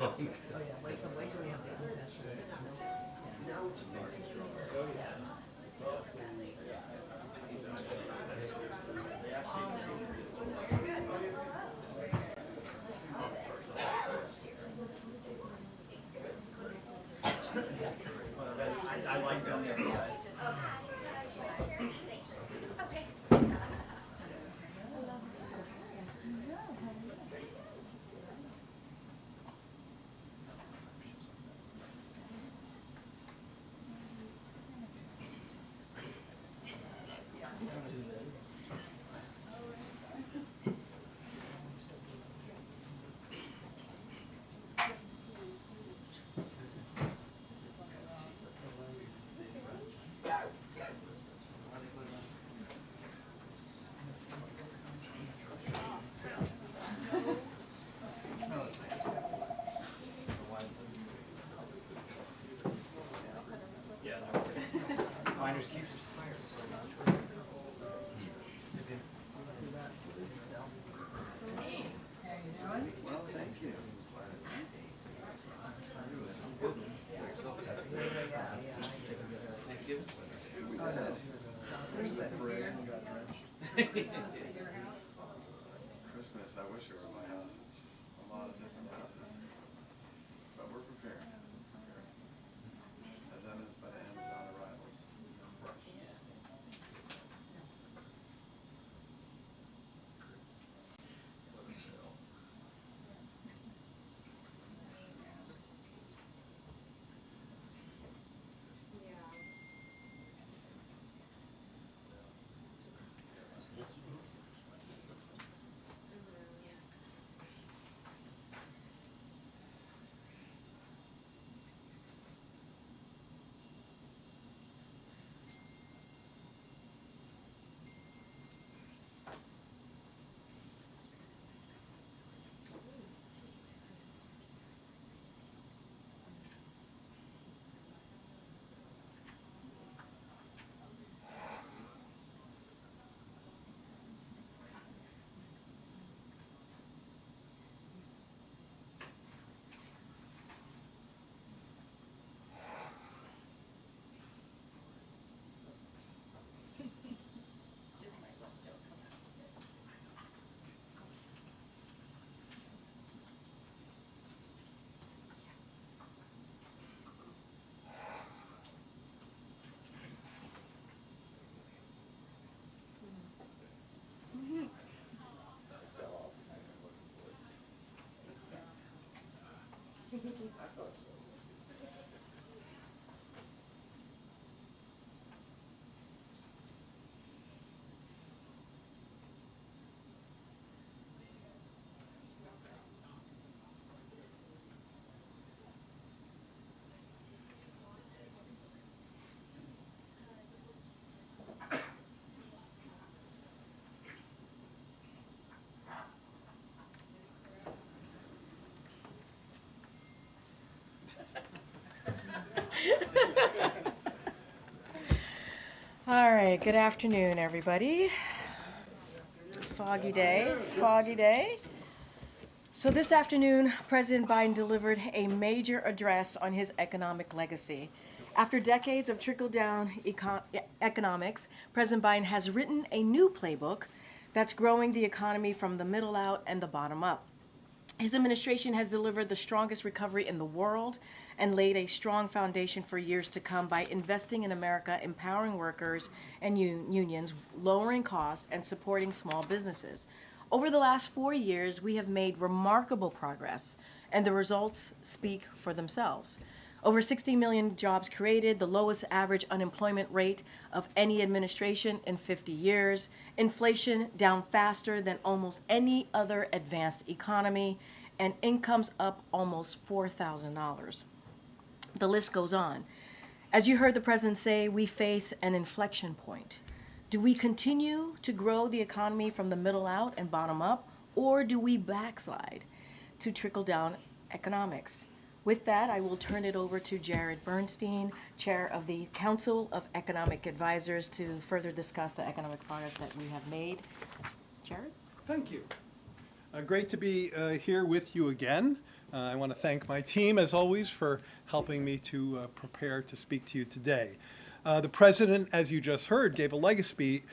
Oh yeah, wait till we have the I like that. Finders keepers. Well, thank you. Thank you. We did. There's that parade and we got drenched. Christmas, I wish it were my house. It's a lot of different houses. But we're preparing. As evidenced by the Amazon arrivals. I thought so. All right, good afternoon, everybody. Foggy day, foggy day. So this afternoon, President Biden delivered a major address on his economic legacy. After decades of trickle-down economics, President Biden has written a new playbook that's growing the economy from the middle out and the bottom up. His administration has delivered the strongest recovery in the world and laid a strong foundation for years to come by investing in America, empowering workers and unions, lowering costs, and supporting small businesses. Over the last 4 years, we have made remarkable progress, and the results speak for themselves. Over 60 million jobs created, the lowest average unemployment rate of any administration in 50 years, inflation down faster than almost any other advanced economy, and incomes up almost $4,000. The list goes on. As you heard the president say, we face an inflection point. Do we continue to grow the economy from the middle out and bottom up, or do we backslide to trickle-down economics? With that, I will turn it over to Jared Bernstein, Chair of the Council of Economic Advisors, to further discuss the economic progress that we have made. Jared? Thank you. Great to be here with you again. I want to thank my team, as always, for helping me to prepare to speak to you today. The president, as you just heard, gave a legacy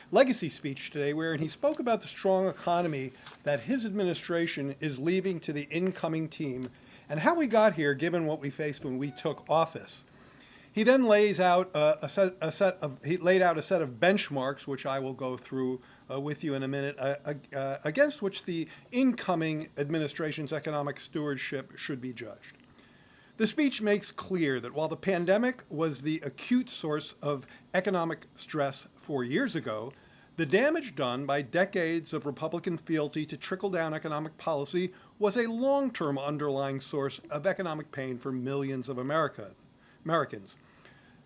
speech today wherein he spoke about the strong economy that his administration is leaving to the incoming team and how we got here given what we faced when we took office. He then laid out a set of benchmarks, which I will go through with you in a minute, against which the incoming administration's economic stewardship should be judged. The speech makes clear that while the pandemic was the acute source of economic stress 4 years ago, the damage done by decades of Republican fealty to trickle-down economic policy was a long-term underlying source of economic pain for millions of Americans.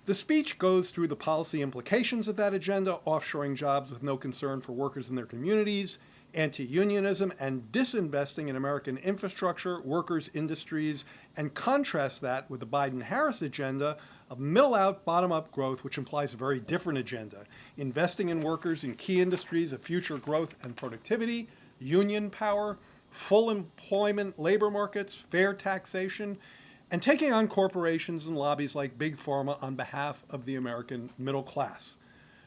The speech goes through the policy implications of that agenda, offshoring jobs with no concern for workers in their communities, anti-unionism, and disinvesting in American infrastructure, workers, industries, and contrasts that with the Biden-Harris agenda of middle-out, bottom-up growth, which implies a very different agenda, investing in workers in key industries of future growth and productivity, union power, full employment labor markets, fair taxation, and taking on corporations and lobbies like Big Pharma on behalf of the American middle class.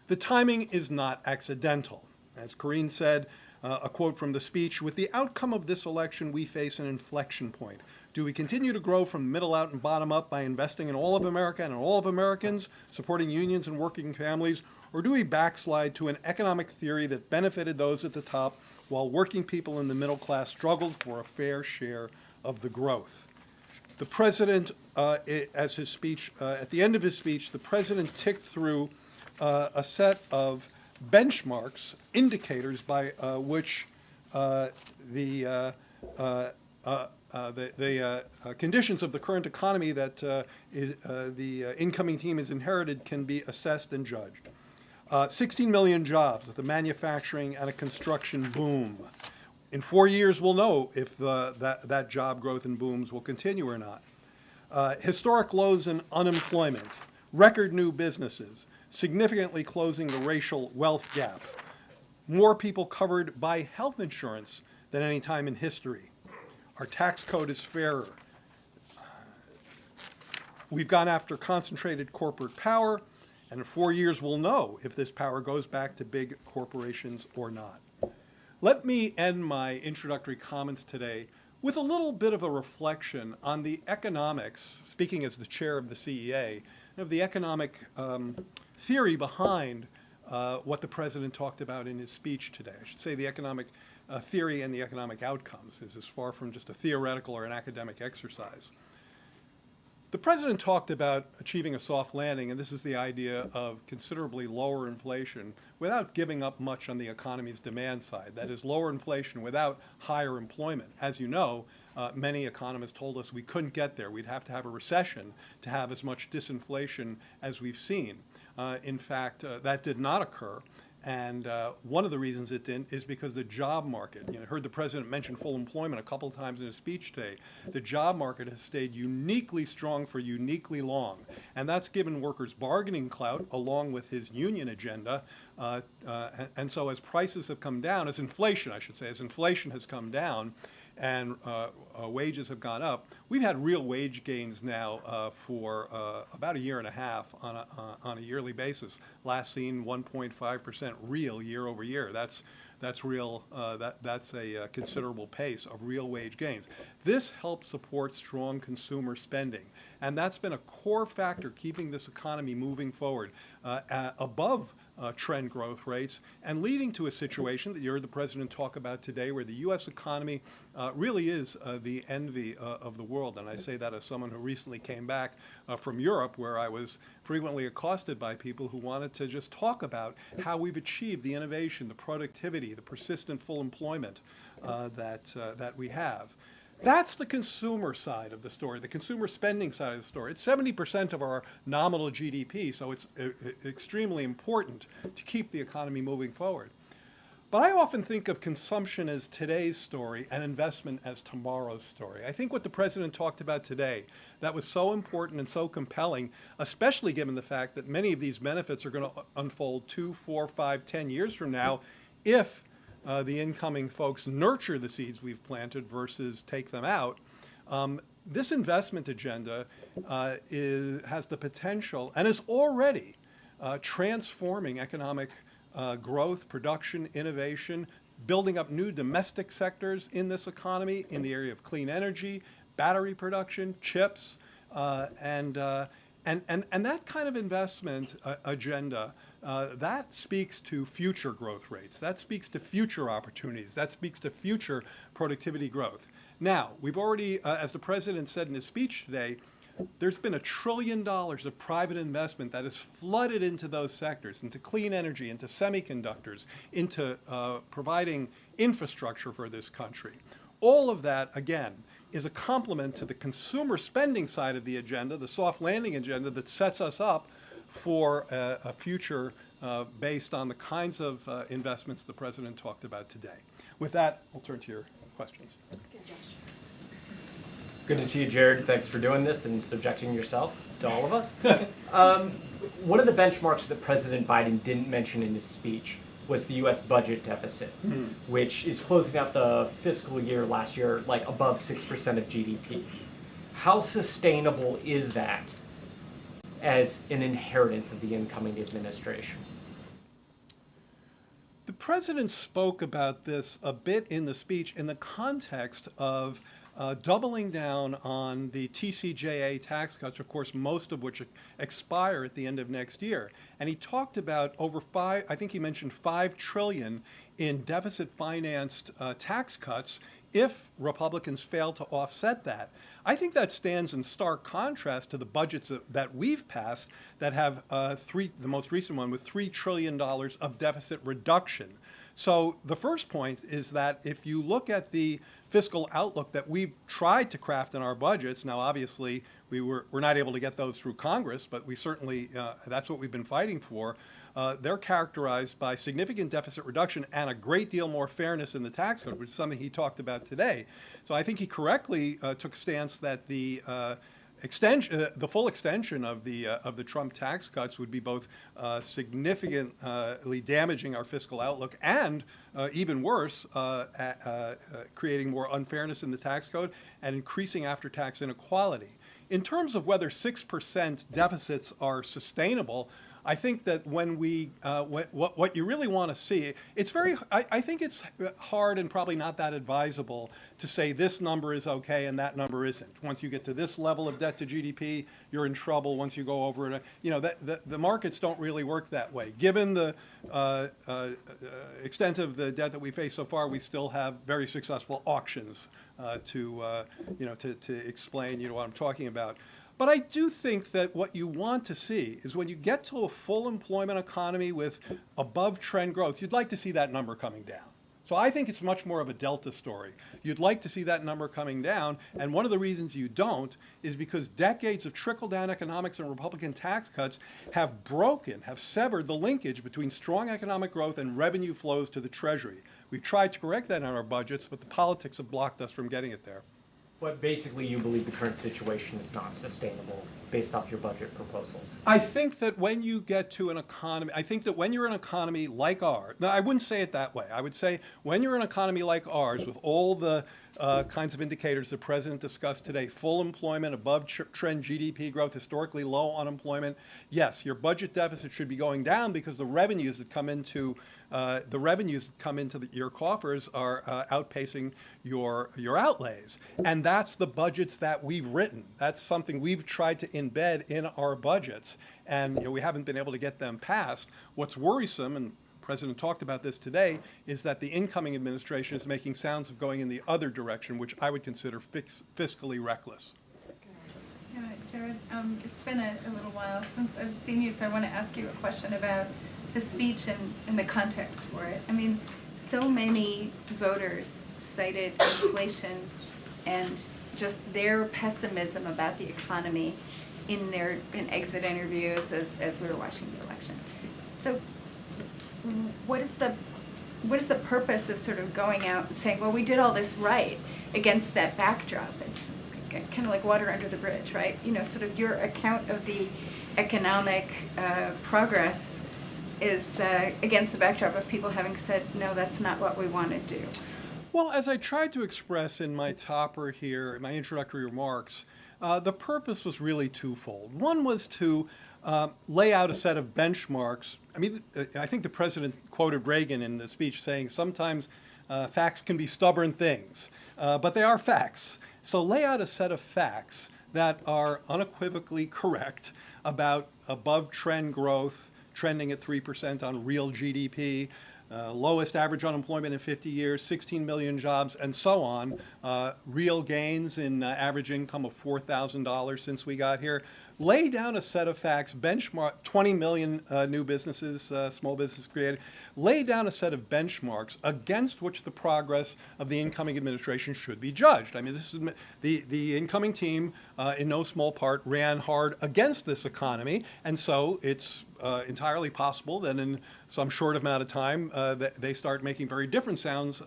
The timing is not accidental. As Corrine said, a quote from the speech, with the outcome of this election, we face an inflection point. Do we continue to grow from middle out and bottom up by investing in all of America and all of Americans, supporting unions and working families, or do we backslide to an economic theory that benefited those at the top while working people in the middle class struggled for a fair share of the growth? The president, as his speech, at the end of his speech, the president ticked through a set of benchmarks, indicators by which the conditions of the current economy that the incoming team has inherited can be assessed and judged. 16 million jobs with a manufacturing and a construction boom. In 4 years, we'll know if that job growth and booms will continue or not. Historic lows in unemployment, record new businesses, significantly closing the racial wealth gap, more people covered by health insurance than any time in history. Our tax code is fairer. We've gone after concentrated corporate power, and in 4 years, we'll know if this power goes back to big corporations or not. Let me end my introductory comments today with a little bit of a reflection on the economics, speaking as the chair of the CEA, of the economic theory behind what the president talked about in his speech today. I should say the economic theory and the economic outcomes is as far from just a theoretical or an academic exercise. The president talked about achieving a soft landing, and this is the idea of considerably lower inflation without giving up much on the economy's demand side. That is, lower inflation without higher employment. As you know, many economists told us we couldn't get there. We'd have to have a recession to have as much disinflation as we've seen. In fact, that did not occur. And one of the reasons it didn't is because the job market, I heard the president mention full employment a couple of times in his speech today. The job market has stayed uniquely strong for uniquely long. And that's given workers bargaining clout along with his union agenda. And so as prices have come down, as inflation has come down, and wages have gone up, we've had real wage gains now for about a year and a half on a yearly basis. Last seen 1.5% real year over year. That's real. That's a considerable pace of real wage gains. This helps support strong consumer spending, and that's been a core factor keeping this economy moving forward above trend growth rates and leading to a situation that you heard the president talk about today where the U.S. economy really is the envy of the world. And I say that as someone who recently came back from Europe, where I was frequently accosted by people who wanted to just talk about how we've achieved the innovation, the productivity, the persistent full employment that we have. That's the consumer side of the story, the consumer spending side of the story. It's 70% of our nominal GDP, so it's extremely important to keep the economy moving forward. But I often think of consumption as today's story and investment as tomorrow's story. I think what the president talked about today, that was so important and so compelling, especially given the fact that many of these benefits are going to unfold 2, 4, 5, 10 years from now, if the incoming folks nurture the seeds we've planted versus take them out. This investment agenda has the potential and is already transforming economic growth, production, innovation, building up new domestic sectors in this economy in the area of clean energy, battery production, chips, and that kind of investment agenda, that speaks to future growth rates. That speaks to future opportunities. That speaks to future productivity growth. Now, we've already, as the president said in his speech today, there's been $1 trillion of private investment that has flooded into those sectors, into clean energy, into semiconductors, into providing infrastructure for this country. All of that, again, is a complement to the consumer spending side of the agenda, the soft landing agenda that sets us up for a future based on the kinds of investments the president talked about today. With that, I'll turn to your questions. Good to see you, Jared. Thanks for doing this and subjecting yourself to all of us. One of the benchmarks that President Biden didn't mention in his speech was the U.S. budget deficit, which is closing out the fiscal year last year like above 6% of GDP. How sustainable is that as an inheritance of the incoming administration? The president spoke about this a bit in the speech in the context of doubling down on the TCJA tax cuts, of course, most of which expire at the end of next year. And he talked about I think he mentioned $5 trillion in deficit-financed tax cuts if Republicans fail to offset that. I think that stands in stark contrast to the budgets that we've passed that have the most recent one with $3 trillion of deficit reduction. So the first point is that if you look at the fiscal outlook that we've tried to craft in our budgets, now obviously we're not able to get those through Congress, but we certainly, that's what we've been fighting for. They're characterized by significant deficit reduction and a great deal more fairness in the tax code, which is something he talked about today. So I think he correctly took a stance that the full extension of the Trump tax cuts would be both significantly damaging our fiscal outlook and, even worse, creating more unfairness in the tax code and increasing after-tax inequality. In terms of whether 6% deficits are sustainable, I think that when what you really want to see, I think it's hard and probably not that advisable to say this number is okay and that number isn't. Once you get to this level of debt to GDP, you're in trouble. Once you go over it, the markets don't really work that way. Given the extent of the debt that we face so far, we still have very successful auctions to explain what I'm talking about. But I do think that what you want to see is when you get to a full employment economy with above trend growth, you'd like to see that number coming down. So I think it's much more of a delta story. You'd like to see that number coming down, and one of the reasons you don't is because decades of trickle-down economics and Republican tax cuts have severed the linkage between strong economic growth and revenue flows to the Treasury. We've tried to correct that in our budgets, but the politics have blocked us from getting it there. But basically, you believe the current situation is not sustainable based off your budget proposals. I think that when you get to an economy, when you're an economy like ours, no, I wouldn't say it that way. I would say when you're an economy like ours with all the kinds of indicators the president discussed today, full employment, above trend GDP growth, historically low unemployment, yes, your budget deficit should be going down because the revenues that come into your coffers are outpacing your outlays. And that's the budgets that we've written. That's something we've tried to embed in our budgets. And we haven't been able to get them passed. What's worrisome, and the President talked about this today, is that the incoming administration is making sounds of going in the other direction, which I would consider fiscally reckless. Yeah, Jared, it's been a little while since I've seen you, so I want to ask you a question about the speech and the context for it. I mean, so many voters cited inflation and just their pessimism about the economy in exit interviews as we were watching the election. So what is the purpose of sort of going out and saying, well, we did all this right against that backdrop? It's kind of like water under the bridge, right? Sort of your account of the economic progress is against the backdrop of people having said, no, that's not what we want to do? Well, as I tried to express in my topper here, in my introductory remarks, the purpose was really twofold. One was to lay out a set of benchmarks. I mean, I think the president quoted Reagan in the speech saying sometimes facts can be stubborn things, but they are facts. So lay out a set of facts that are unequivocally correct about above trend growth, trending at 3% on real GDP, lowest average unemployment in 50 years, 16 million jobs, and so on, real gains in average income of $4,000 since we got here. Lay down a set of facts, benchmark 20 million new businesses, small businesses created. Lay down a set of benchmarks against which the progress of the incoming administration should be judged. I mean, this is the incoming team, in no small part, ran hard against this economy, and so it's entirely possible that in some short amount of time they start making very different sounds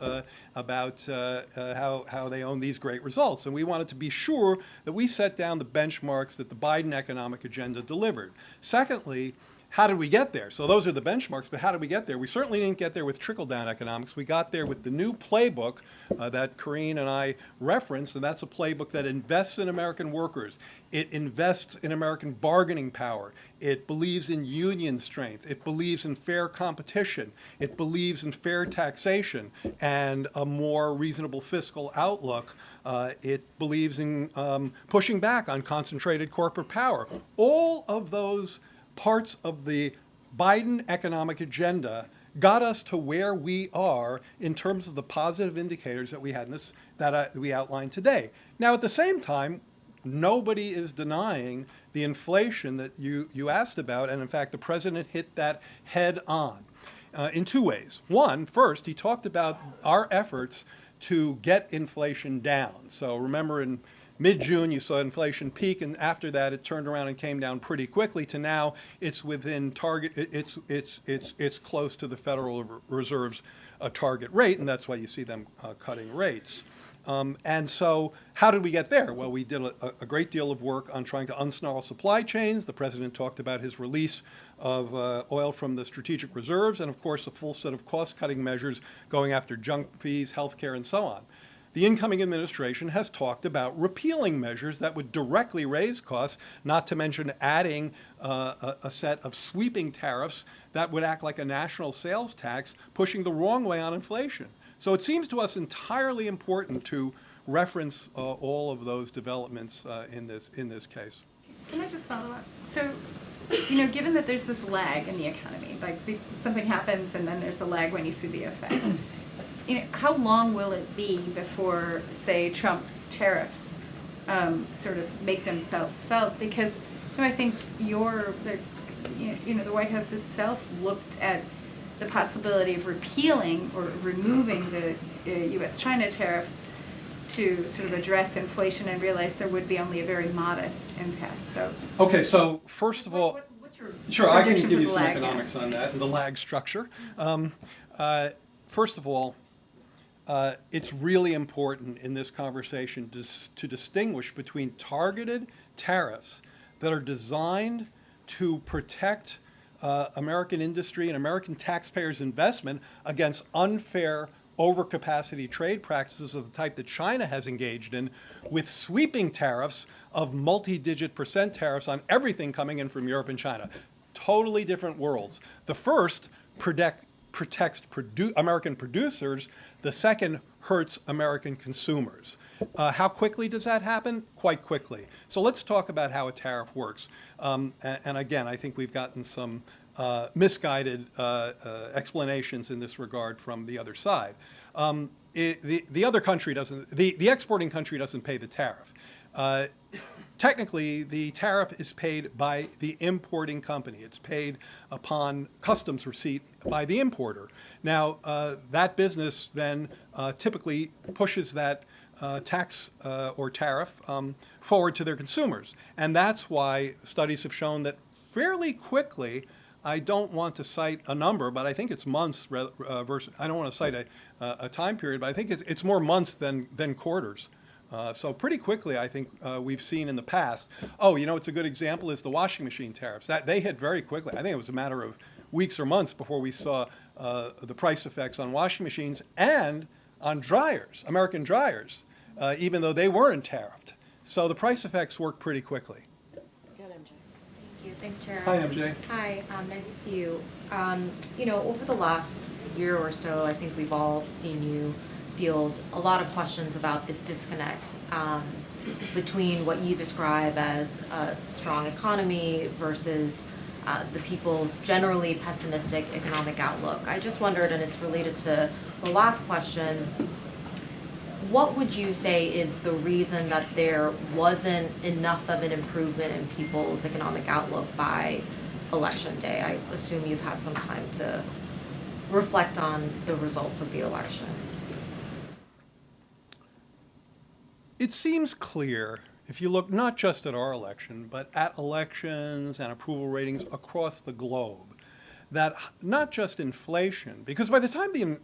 about how they own these great results. And we wanted to be sure that we set down the benchmarks that the Biden economic agenda delivered. Secondly, how did we get there? So those are the benchmarks, but how did we get there? We certainly didn't get there with trickle-down economics. We got there with the new playbook that Corrine and I referenced, and that's a playbook that invests in American workers. It invests in American bargaining power. It believes in union strength. It believes in fair competition. It believes in fair taxation and a more reasonable fiscal outlook. It believes in pushing back on concentrated corporate power. All of those parts of the Biden economic agenda got us to where we are in terms of the positive indicators that we had in this, that we outlined today. Now, at the same time, nobody is denying the inflation that you asked about, and in fact, the president hit that head on in two ways. One, first, he talked about our efforts to get inflation down. So remember, in mid-June, you saw inflation peak, and after that, it turned around and came down pretty quickly to now it's within target. It's close to the Federal Reserve's target rate, and that's why you see them cutting rates. And so how did we get there? Well, we did a great deal of work on trying to unsnarl supply chains. The president talked about his release of oil from the strategic reserves, and of course, a full set of cost-cutting measures going after junk fees, healthcare, and so on. The incoming administration has talked about repealing measures that would directly raise costs, not to mention adding a set of sweeping tariffs that would act like a national sales tax, pushing the wrong way on inflation. So it seems to us entirely important to reference all of those developments in this case. Can I just follow up? So, given that there's this lag in the economy, like something happens and then there's a lag when you see the effect. How long will it be before, say, Trump's tariffs sort of make themselves felt? Because I think the White House itself looked at the possibility of repealing or removing the U.S.-China tariffs to sort of address inflation and realized there would be only a very modest impact. So okay, so first of all, what's your sure, I can prediction give you for the some lag economics on that and the lag structure. First of all, it's really important in this conversation to distinguish between targeted tariffs that are designed to protect American industry and American taxpayers' investment against unfair overcapacity trade practices of the type that China has engaged in, with sweeping tariffs of multi-digit % tariffs on everything coming in from Europe and China. Totally different worlds. The first protects American producers. The second hurts American consumers. How quickly does that happen? Quite quickly. So let's talk about how a tariff works. And again, I think we've gotten some misguided explanations in this regard from the other side. The other country doesn't, the exporting country doesn't pay the tariff. Technically, the tariff is paid by the importing company. It's paid upon customs receipt by the importer. Now, that business then typically pushes that tax or tariff forward to their consumers. And that's why studies have shown that fairly quickly, I don't want to cite a number, but I think it's months versus, I don't want to cite a time period, but I think it's more months than quarters. So pretty quickly, I think we've seen in the past. Oh, it's a good example is the washing machine tariffs. That they hit very quickly. I think it was a matter of weeks or months before we saw the price effects on washing machines and on dryers, American dryers, even though they weren't tariffed. So the price effects work pretty quickly. Good, MJ. Thank you. Thanks, Chair. Hi, MJ. Hi, nice to see you. You know, over the last year or so, I think we've all seen you field a lot of questions about this disconnect between what you describe as a strong economy versus the people's generally pessimistic economic outlook. I just wondered, and it's related to the last question, what would you say is the reason that there wasn't enough of an improvement in people's economic outlook by Election Day? I assume you've had some time to reflect on the results of the election. It seems clear, if you look not just at our election, but at elections and approval ratings across the globe, that not just inflation, because by the time the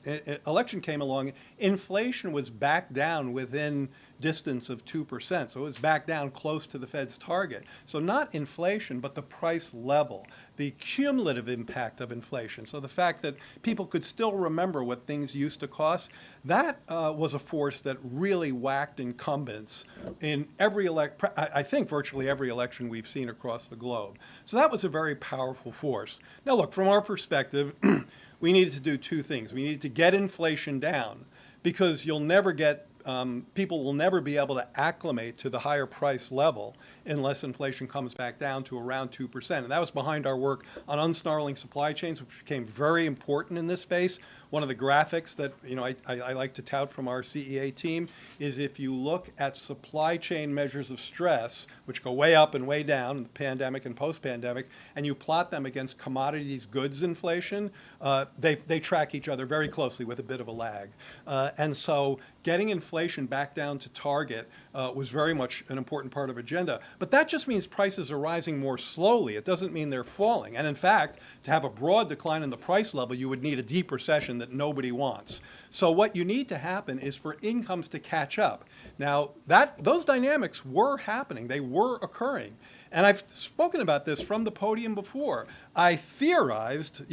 election came along, inflation was back down within distance of 2%. So it was back down close to the Fed's target. So not inflation, but the price level, the cumulative impact of inflation. So the fact that people could still remember what things used to cost, that was a force that really whacked incumbents in every I think virtually every election we've seen across the globe. So that was a very powerful force. Now look, from our perspective, we needed to do two things. We needed to get inflation down, because you'll never get people will never be able to acclimate to the higher price level unless inflation comes back down to around 2%. And that was behind our work on unsnarling supply chains, which became very important in this space. One of the graphics that I like to tout from our CEA team is if you look at supply chain measures of stress, which go way up and way down in the pandemic and post-pandemic, and you plot them against commodities goods inflation, they track each other very closely with a bit of a lag. And so getting inflation back down to target was very much an important part of agenda. But that just means prices are rising more slowly. It doesn't mean they're falling. And in fact, to have a broad decline in the price level, you would need a deep recession that nobody wants. So what you need to happen is for incomes to catch up. Now, those dynamics were happening. They were occurring. And I've spoken about this from the podium before. I theorized,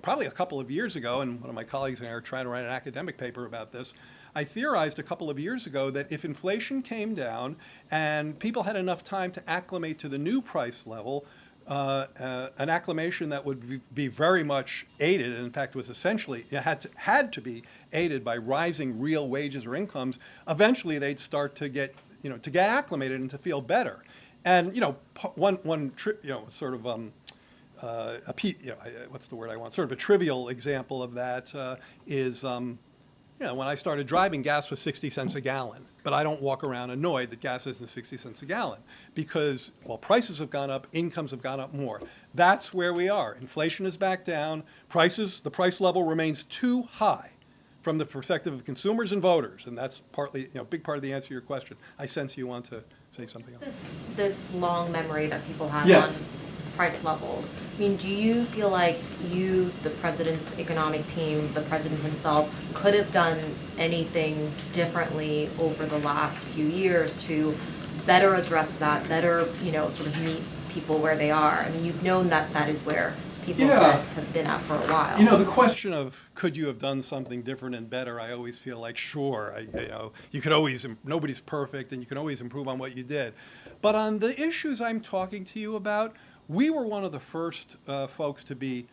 probably a couple of years ago, and one of my colleagues and I are trying to write an academic paper about this. I theorized a couple of years ago that if inflation came down and people had enough time to acclimate to the new price level, an acclimation that would be very much aided, and in fact was essentially, had to be aided by rising real wages or incomes, eventually they'd start to get acclimated and to feel better. And sort of what's the word I want? Sort of a trivial example of that is when I started driving, gas was 60 cents a gallon. But I don't walk around annoyed that gas isn't 60 cents a gallon, because while prices have gone up, incomes have gone up more. That's where we are. Inflation is back down. The price level remains too high from the perspective of consumers and voters. And that's partly, a big part of the answer to your question. I sense you want to say something else. This long memory that people have Yes. on price levels. I mean, do you feel like you, the president's economic team, the president himself, could have done anything differently over the last few years to better address that, better, sort of meet people where they are? I mean, you've known that that is where people's heads have been at for a while. The question of could you have done something different and better, I always feel like, sure, you could always, nobody's perfect, and you can always improve on what you did. But on the issues I'm talking to you about, we were one of the first folks to be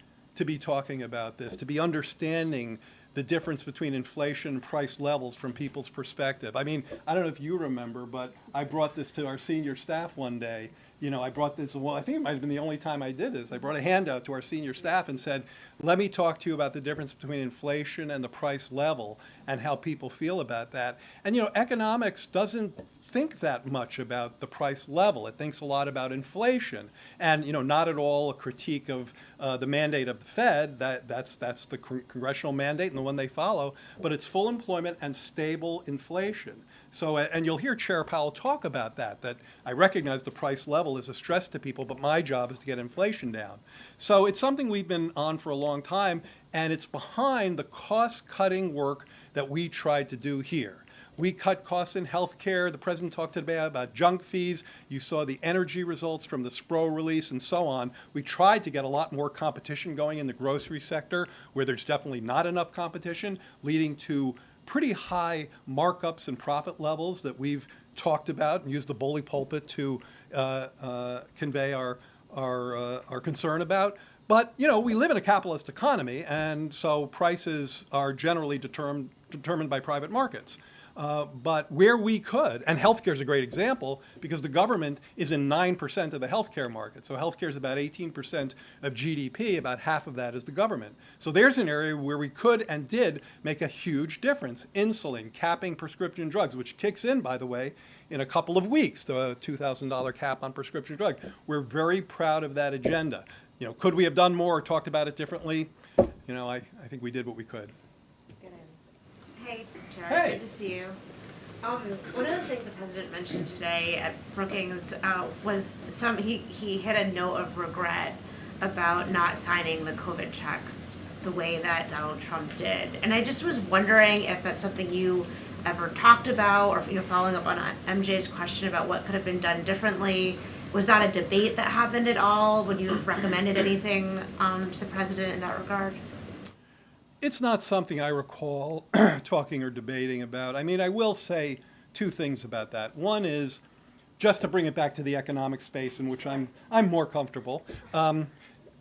talking about this, to be understanding the difference between inflation and price levels from people's perspective. I mean, I don't know if you remember, but I brought this to our senior staff one day. I brought this, I think it might have been the only time I did this. I brought a handout to our senior staff and said, let me talk to you about the difference between inflation and the price level and how people feel about that. And, economics doesn't think that much about the price level. It thinks a lot about inflation, and not at all a critique of the mandate of the Fed. That's the congressional mandate and the one they follow. But it's full employment and stable inflation. So, and you'll hear Chair Powell talk about that I recognize the price level is a stress to people, but my job is to get inflation down. So it's something we've been on for a long time, and it's behind the cost-cutting work that we tried to do here. We cut costs in healthcare. The president talked today about junk fees. You saw the energy results from the SPRO release and so on. We tried to get a lot more competition going in the grocery sector, where there's definitely not enough competition, leading to pretty high markups and profit levels that we've talked about and used the bully pulpit to convey our concern about. But, you know, we live in a capitalist economy, and so prices are generally determined by private markets. But where we could, and healthcare is a great example, because the government is in 9% of the healthcare market. So healthcare is about 18% of GDP, about half of that is the government. So there's an area where we could and did make a huge difference. Insulin, capping prescription drugs, which kicks in, by the way, in a couple of weeks, the $2,000 cap on prescription drugs. We're very proud of that agenda. You know, could we have done more or talked about it differently? You know, I think we did what we could. Hey, Jared. Hey. Good to see you. One of the things the president mentioned today at Brookings was he hit a note of regret about not signing the COVID checks the way that Donald Trump did. And I just was wondering if that's something you ever talked about, or, you know, following up on MJ's question about what could have been done differently. Was that a debate that happened at all? Would you have recommended anything to the president in that regard? It's not something I recall talking or debating about. I mean, I will say two things about that. One is, just to bring it back to the economic space in which I'm more comfortable,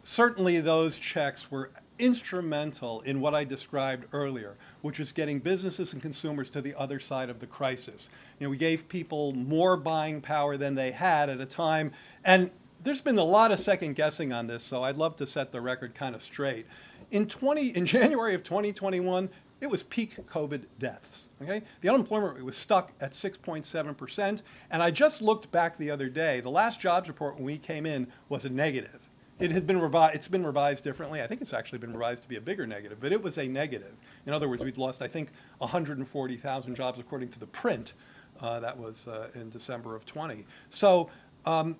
certainly those checks were instrumental in what I described earlier, which is getting businesses and consumers to the other side of the crisis. You know, we gave people more buying power than they had at a time, and there's been a lot of second guessing on this, so I'd love to set the record kind of straight. In January of 2021, it was peak COVID deaths, okay? The unemployment rate was stuck at 6.7%, and I just looked back the other day. The last jobs report when we came in was a negative. It has been revised, it's been revised differently. I think it's actually been revised to be a bigger negative, but it was a negative. In other words, we'd lost, I think, 140,000 jobs according to the print. That was in December of 20. So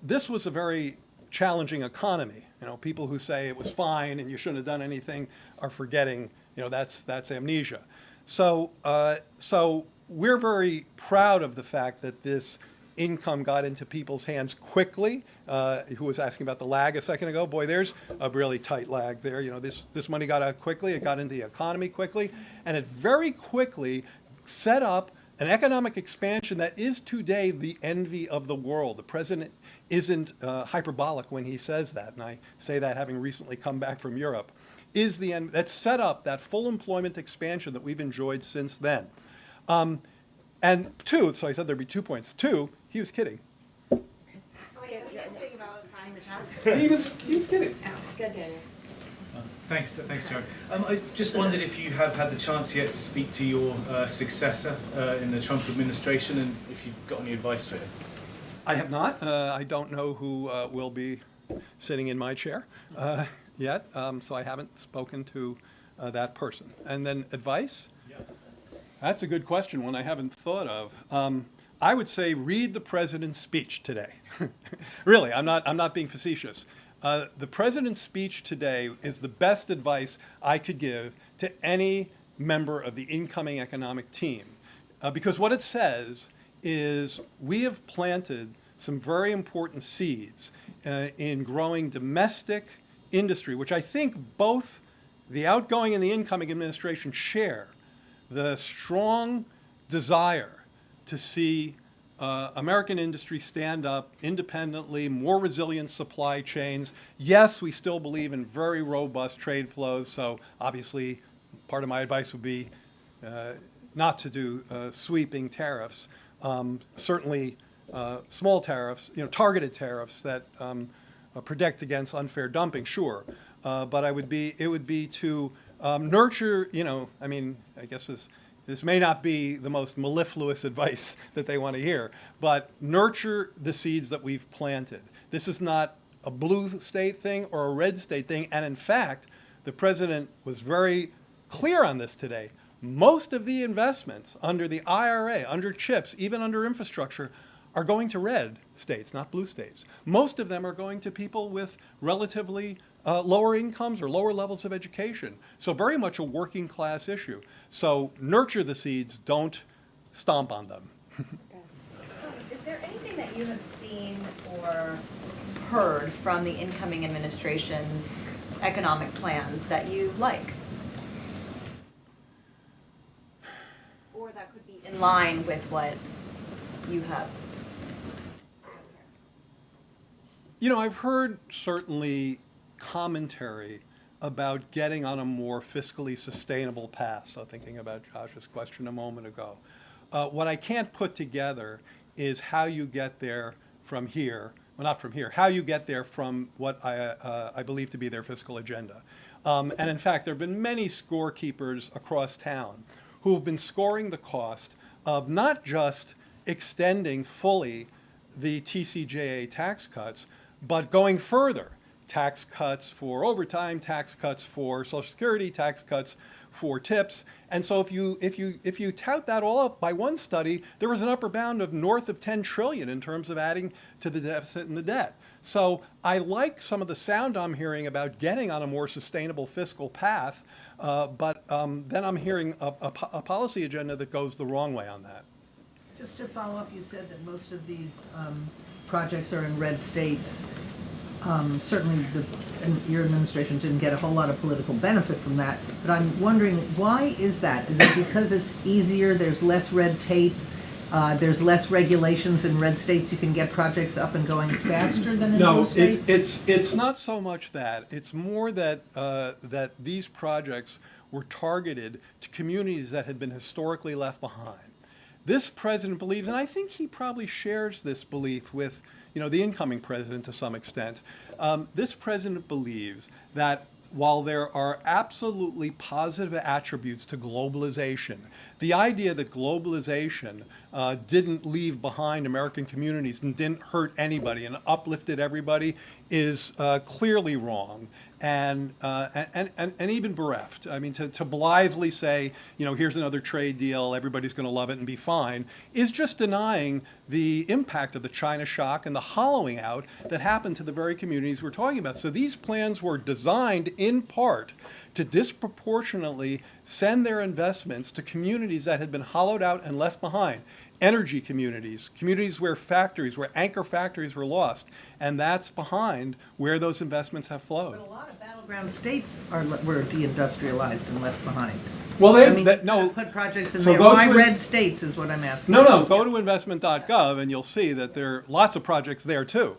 this was a very challenging economy. You know, people who say it was fine and you shouldn't have done anything are forgetting, you know, that's amnesia. So we're very proud of the fact that this income got into people's hands quickly. Who was asking about the lag a second ago? Boy, there's a really tight lag there. You know, this money got out quickly, it got into the economy quickly, and it very quickly set up an economic expansion that is today the envy of the world. The president isn't hyperbolic when he says that, and I say that having recently come back from Europe, is the end that set up that full employment expansion that we've enjoyed since then. And two, so I said there'd be 2 points. Two, he was kidding. Oh, yeah, he was kidding about signing the checks. he was kidding. Oh, good, Daniel. Thanks, Jared. I just wondered if you have had the chance yet to speak to your successor in the Trump administration, and if you've got any advice for him. I have not. I don't know who will be sitting in my chair yet, so I haven't spoken to that person. And then advice? Yeah. That's a good question, one I haven't thought of. I would say read the president's speech today. Really, I'm not being facetious. The president's speech today is the best advice I could give to any member of the incoming economic team. Because what it says is we have planted some very important seeds in growing domestic industry, which I think both the outgoing and the incoming administration share the strong desire to see American industry stand up independently, more resilient supply chains. Yes, we still believe in very robust trade flows, so obviously part of my advice would be not to do sweeping tariffs. Certainly small tariffs, you know, targeted tariffs that protect against unfair dumping, sure. But it would be to nurture, you know, I mean, I guess this may not be the most mellifluous advice that they want to hear, but nurture the seeds that we've planted. This is not a blue state thing or a red state thing, and in fact, the president was very clear on this today. Most of the investments under the IRA, under CHIPS, even under infrastructure, are going to red states, not blue states. Most of them are going to people with relatively lower incomes or lower levels of education. So very much a working class issue. So nurture the seeds, don't stomp on them. Is there anything that you have seen or heard from the incoming administration's economic plans that you like? Or that could be in line with what you have? You know, I've heard certainly commentary about getting on a more fiscally sustainable path. So thinking about Josh's question a moment ago. What I can't put together is how you get there from here, well, not from here, how you get there from what I believe to be their fiscal agenda. And in fact, there have been many scorekeepers across town who have been scoring the cost of not just extending fully the TCJA tax cuts, but going further. Tax cuts for overtime, tax cuts for Social Security, tax cuts for tips. And so if you tout that all up by one study, there was an upper bound of north of 10 trillion in terms of adding to the deficit and the debt. So I like some of the sound I'm hearing about getting on a more sustainable fiscal path, but then I'm hearing a policy agenda that goes the wrong way on that. Just to follow up, you said that most of these projects are in red states. Certainly your administration didn't get a whole lot of political benefit from that, but I'm wondering, why is that? Is it because it's easier, there's less red tape, there's less regulations in red states, you can get projects up and going faster than in those states? No, it's not so much that. It's more that, that these projects were targeted to communities that had been historically left behind. This president believes, and I think he probably shares this belief with the incoming president to some extent. This president believes that while there are absolutely positive attributes to globalization, the idea that globalization didn't leave behind American communities and didn't hurt anybody and uplifted everybody is clearly wrong and even bereft. I mean, to blithely say, here's another trade deal, everybody's going to love it and be fine, is just denying the impact of the China shock and the hollowing out that happened to the very communities we're talking about. So these plans were designed in part to disproportionately send their investments to communities that had been hollowed out and left behind. Energy communities, communities where anchor factories were lost, and that's behind where those investments have flowed. But a lot of battleground states were deindustrialized and left behind. Well, put projects in there. Why red states is what I'm asking. No, go to investment.gov and you'll see that there are lots of projects there too.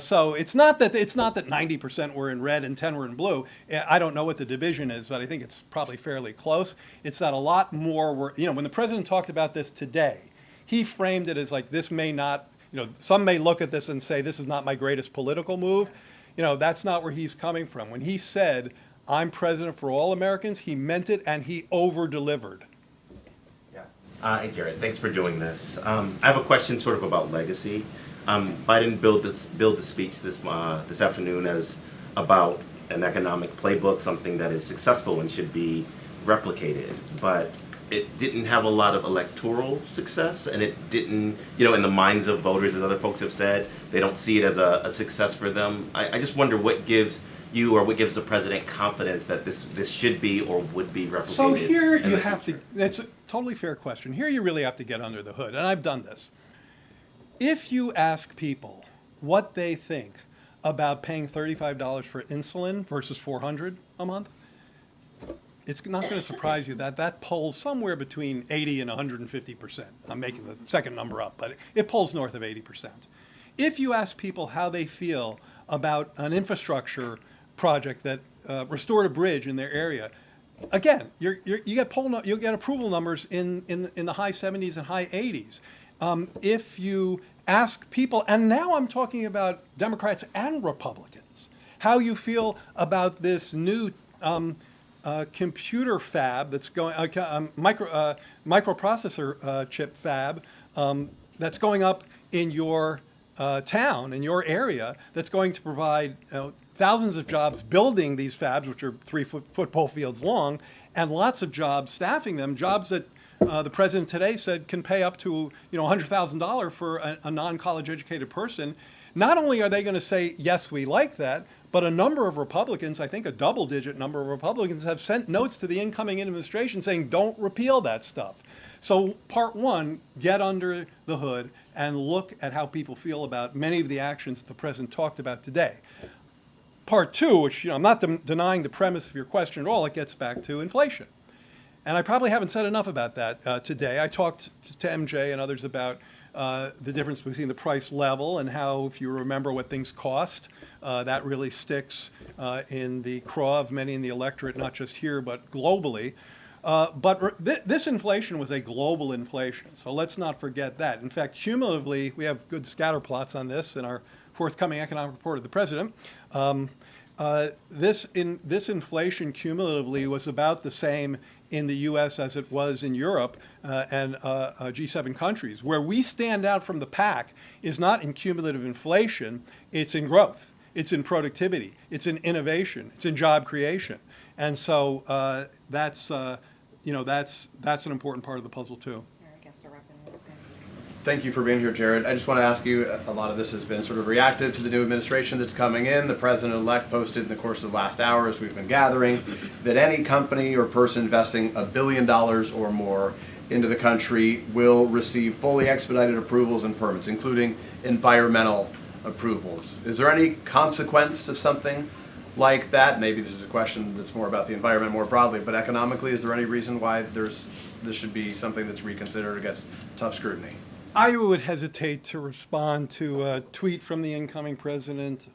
So it's not that 90% were in red and 10 were in blue. I don't know what the division is, but I think it's probably fairly close. It's that a lot more were, when the president talked about this today, he framed it as like, this may not, some may look at this and say, this is not my greatest political move. That's not where he's coming from. When he said, I'm president for all Americans, he meant it and he over-delivered. Yeah. Hey, Jared, thanks for doing this. I have a question sort of about legacy. Biden billed the speech this afternoon as about an economic playbook, something that is successful and should be replicated. But it didn't have a lot of electoral success, and it didn't, in the minds of voters, as other folks have said, they don't see it as a success for them. I just wonder what gives you or what gives the president confidence that this should be or would be replicated. So here you have to, it's a totally fair question. Here you really have to get under the hood, and I've done this. If you ask people what they think about paying $35 for insulin versus $400 a month, it's not going to surprise you that polls somewhere between 80 and 150%. I'm making the second number up, but it polls north of 80%. If you ask people how they feel about an infrastructure project that restored a bridge in their area, again, you'll get approval numbers in the high 70s and high 80s. If you ask people, and now I'm talking about Democrats and Republicans, how you feel about this new computer fab that's going, microprocessor chip fab that's going up in your town, in your area, that's going to provide thousands of jobs building these fabs, which are 3 football fields long, and lots of jobs staffing them, jobs that the president today said can pay up to $100,000 for a non-college educated person. Not only are they going to say, yes, we like that, but a number of Republicans, I think a double-digit number of Republicans, have sent notes to the incoming administration saying, don't repeal that stuff. So part one, get under the hood and look at how people feel about many of the actions that the president talked about today. Part two, which I'm not denying the premise of your question at all, it gets back to inflation. And I probably haven't said enough about that today. I talked to MJ and others about the difference between the price level and how, if you remember what things cost, that really sticks in the craw of many in the electorate, not just here, but globally. This inflation was a global inflation, so let's not forget that. In fact, cumulatively, we have good scatter plots on this in our forthcoming economic report of the president. This inflation cumulatively was about the same in the U.S. as it was in Europe and G7 countries. Where we stand out from the pack is not in cumulative inflation, it's in growth, it's in productivity, it's in innovation, it's in job creation. And so that's an important part of the puzzle too. Thank you for being here, Jared. I just want to ask you, a lot of this has been sort of reactive to the new administration that's coming in. The president-elect posted in the course of the last hour, as we've been gathering, that any company or person investing $1 billion or more into the country will receive fully expedited approvals and permits, including environmental approvals. Is there any consequence to something like that? Maybe this is a question that's more about the environment more broadly, but economically, is there any reason why this should be something that's reconsidered against tough scrutiny? I would hesitate to respond to a tweet from the incoming president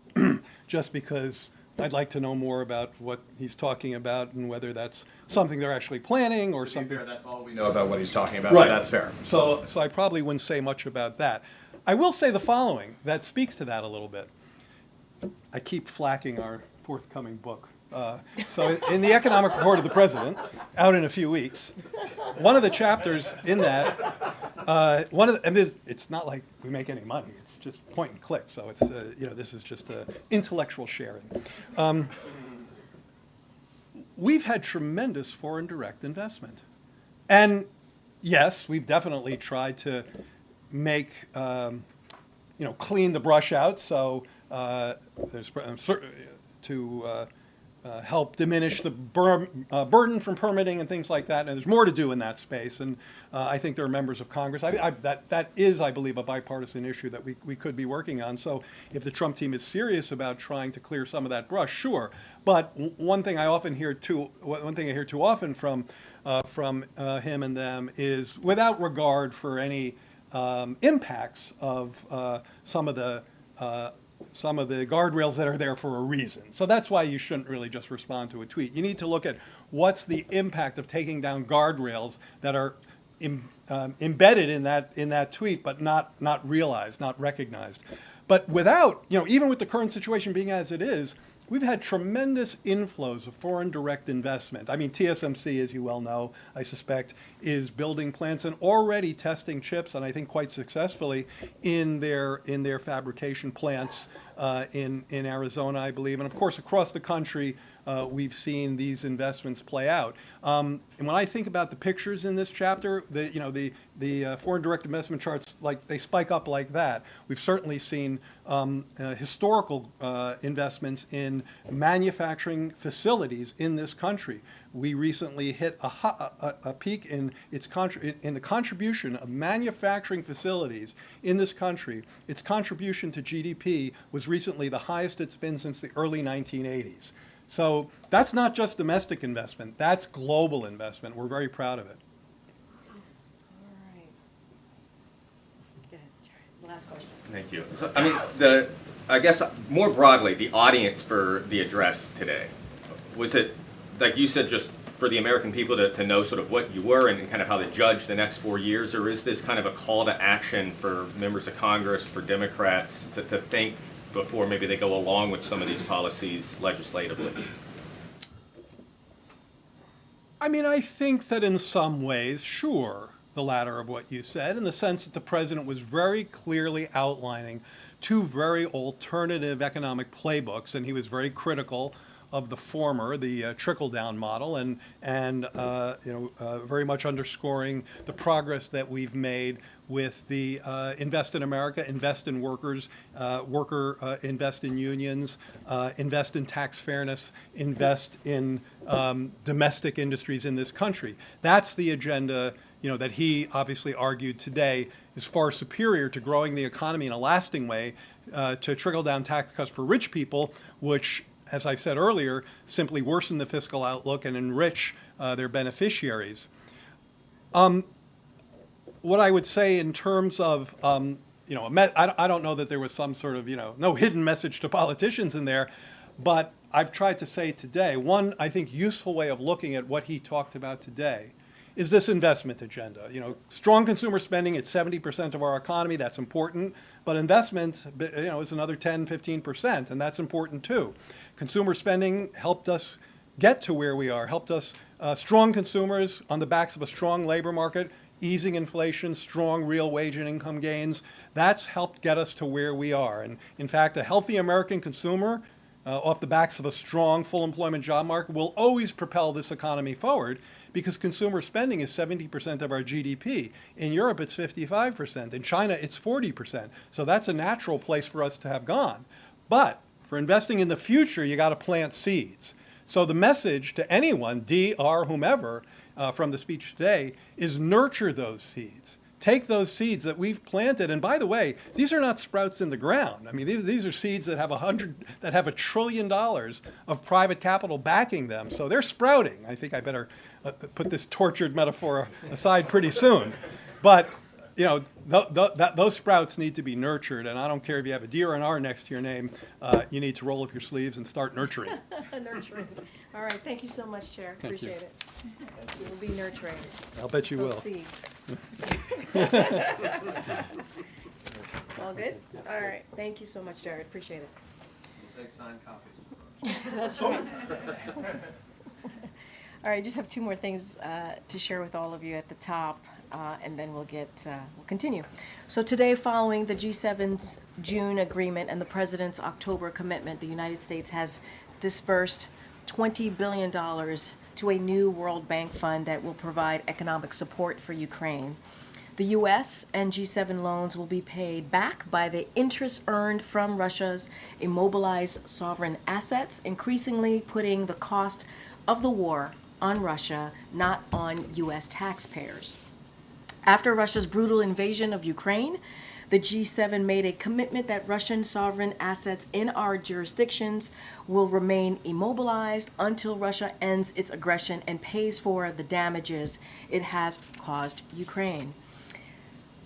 just because I'd like to know more about what he's talking about and whether that's something they're actually planning or something. Fair, that's all we know about what he's talking about, right. But that's fair. So I probably wouldn't say much about that. I will say the following that speaks to that a little bit. I keep flacking our forthcoming book. So in the economic report of the president, out in a few weeks, one of the chapters in that, it's not like we make any money. It's just point and click. So it's this is just intellectual sharing. We've had tremendous foreign direct investment, and yes, we've definitely tried to make clean the brush out. So there's to help diminish the burden from permitting and things like that. And there's more to do in that space. And I think there are members of Congress. That is, I believe, a bipartisan issue that we could be working on. So if the Trump team is serious about trying to clear some of that brush, sure. But one thing I hear too often from him and them is, without regard for any impacts of some of the guardrails that are there for a reason. So that's why you shouldn't really just respond to a tweet. You need to look at what's the impact of taking down guardrails that are embedded in that tweet, but not realized, not recognized. But without, even with the current situation being as it is, we've had tremendous inflows of foreign direct investment. I mean, TSMC, as you well know, I suspect, is building plants and already testing chips, and I think quite successfully, in their fabrication plants in Arizona, I believe. And of course, across the country, we've seen these investments play out. And when I think about the pictures in this chapter, the foreign direct investment charts, like they spike up like that. We've certainly seen historical investments in manufacturing facilities in this country. We recently hit a peak in the contribution of manufacturing facilities in this country. Its contribution to GDP was recently the highest it's been since the early 1980s. So that's not just domestic investment, that's global investment. We're very proud of it. All right. Go ahead, Jared. Last question. Thank you. So, I guess more broadly, the audience for the address today, was it, like you said, just for the American people to know sort of what you were and kind of how to judge the next 4 years, or is this kind of a call to action for members of Congress, for Democrats to think before maybe they go along with some of these policies legislatively? I think that in some ways, sure, the latter of what you said, in the sense that the president was very clearly outlining two very alternative economic playbooks, and he was very critical of the former, the trickle-down model, and very much underscoring the progress that we've made with the Invest in America, Invest in Workers, invest in unions, invest in tax fairness, invest in domestic industries in this country. That's the agenda that he obviously argued today is far superior to growing the economy in a lasting way to trickle-down tax cuts for rich people, which, as I said earlier, simply worsen the fiscal outlook and enrich their beneficiaries. What I would say in terms of, I don't know that there was some sort of, no hidden message to politicians in there, but I've tried to say today, one, I think, useful way of looking at what he talked about today is this investment agenda. Strong consumer spending at 70% of our economy, that's important, but investment, is another 10, 15%, and that's important too. Consumer spending helped us get to where we are, helped us, strong consumers on the backs of a strong labor market, easing inflation, strong real wage and income gains, that's helped get us to where we are. And in fact, a healthy American consumer off the backs of a strong full employment job market will always propel this economy forward because consumer spending is 70% of our GDP. In Europe, it's 55%. In China, it's 40%. So that's a natural place for us to have gone. But for investing in the future, you got to plant seeds. So the message to anyone, D, R, whomever, from the speech today, is nurture those seeds. Take those seeds that we've planted, and by the way, these are not sprouts in the ground. I mean, these are seeds that have $1 trillion of private capital backing them, so they're sprouting. I think I better put this tortured metaphor aside pretty soon. But those sprouts need to be nurtured, and I don't care if you have a D or an R next to your name, you need to roll up your sleeves and start nurturing. Nurturing. All right, thank you so much, Chair. Appreciate it. We'll be nurturing. I'll bet you those will. Seeds. All good? All right, thank you so much, Jared. Appreciate it. We'll take signed copies. That's right. All right, just have two more things to share with all of you at the top, and then we'll continue. So today, following the G7's June agreement and the President's October commitment, the United States has disbursed $20 billion to a new World Bank fund that will provide economic support for Ukraine. The U.S. and G7 loans will be paid back by the interest earned from Russia's immobilized sovereign assets, increasingly putting the cost of the war on Russia, not on U.S. taxpayers. After Russia's brutal invasion of Ukraine, the G7 made a commitment that Russian sovereign assets in our jurisdictions will remain immobilized until Russia ends its aggression and pays for the damages it has caused Ukraine.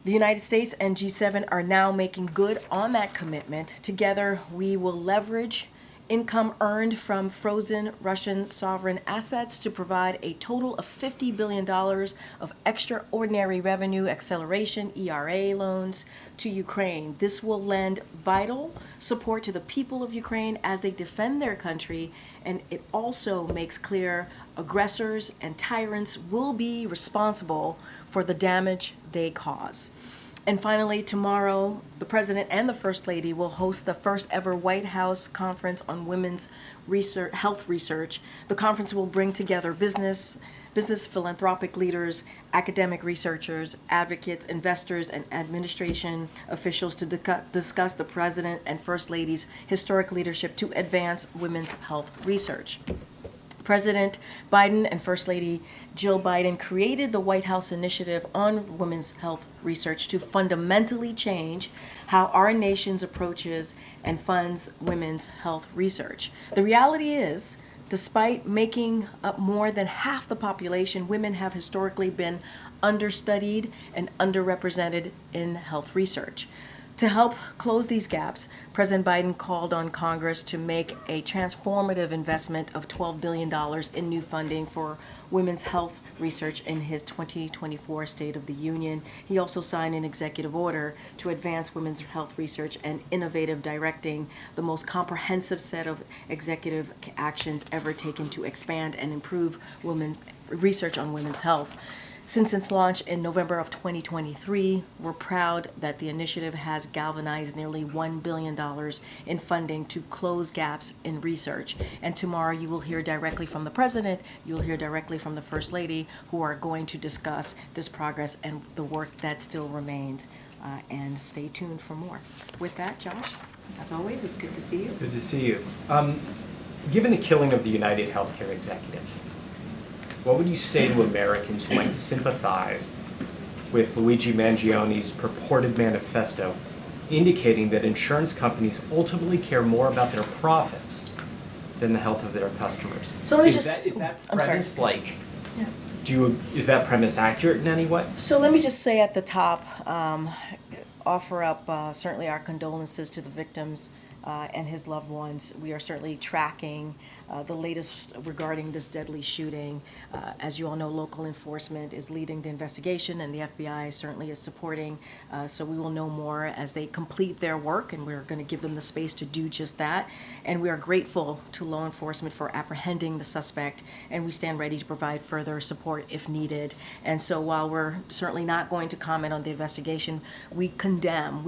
The United States and G7 are now making good on that commitment. Together, we will leverage income earned from frozen Russian sovereign assets to provide a total of $50 billion of extraordinary revenue acceleration ERA loans to Ukraine. This will lend vital support to the people of Ukraine as they defend their country, and it also makes clear aggressors and tyrants will be responsible for the damage they cause. And finally, tomorrow, the President and the First Lady will host the first ever White House Conference on Women's Health Research. The conference will bring together business philanthropic leaders, academic researchers, advocates, investors, and administration officials to discuss the President and First Lady's historic leadership to advance women's health research. President Biden and First Lady Jill Biden created the White House Initiative on Women's Health Research to fundamentally change how our nation approaches and funds women's health research. The reality is, despite making up more than half the population, women have historically been understudied and underrepresented in health research. To help close these gaps, President Biden called on Congress to make a transformative investment of $12 billion in new funding for women's health research in his 2024 State of the Union. He also signed an executive order to advance women's health research and innovative directing, the most comprehensive set of executive actions ever taken to expand and improve women's research on women's health. Since its launch in November of 2023, we're proud that the initiative has galvanized nearly $1 billion in funding to close gaps in research. And tomorrow you will hear directly from the President, you'll hear directly from the First Lady, who are going to discuss this progress and the work that still remains. And stay tuned for more. With that, Josh, as always, it's good to see you. Good to see you. Given the killing of the United Healthcare executive, what would you say to Americans who might sympathize with Luigi Mangioni's purported manifesto indicating that insurance companies ultimately care more about their profits than the health of their customers. So let me Is that I'm sorry. premise like, Yeah. is that premise accurate in any way? So let me just say at the top, offer up certainly our condolences to the victims and his loved ones. We are certainly tracking the latest regarding this deadly shooting. As you all know, local enforcement is leading the investigation, and the FBI certainly is supporting. So we will know more as they complete their work, and we're going to give them the space to do just that. And we are grateful to law enforcement for apprehending the suspect, and we stand ready to provide further support if needed. And so while we're certainly not going to comment on the investigation, we condemn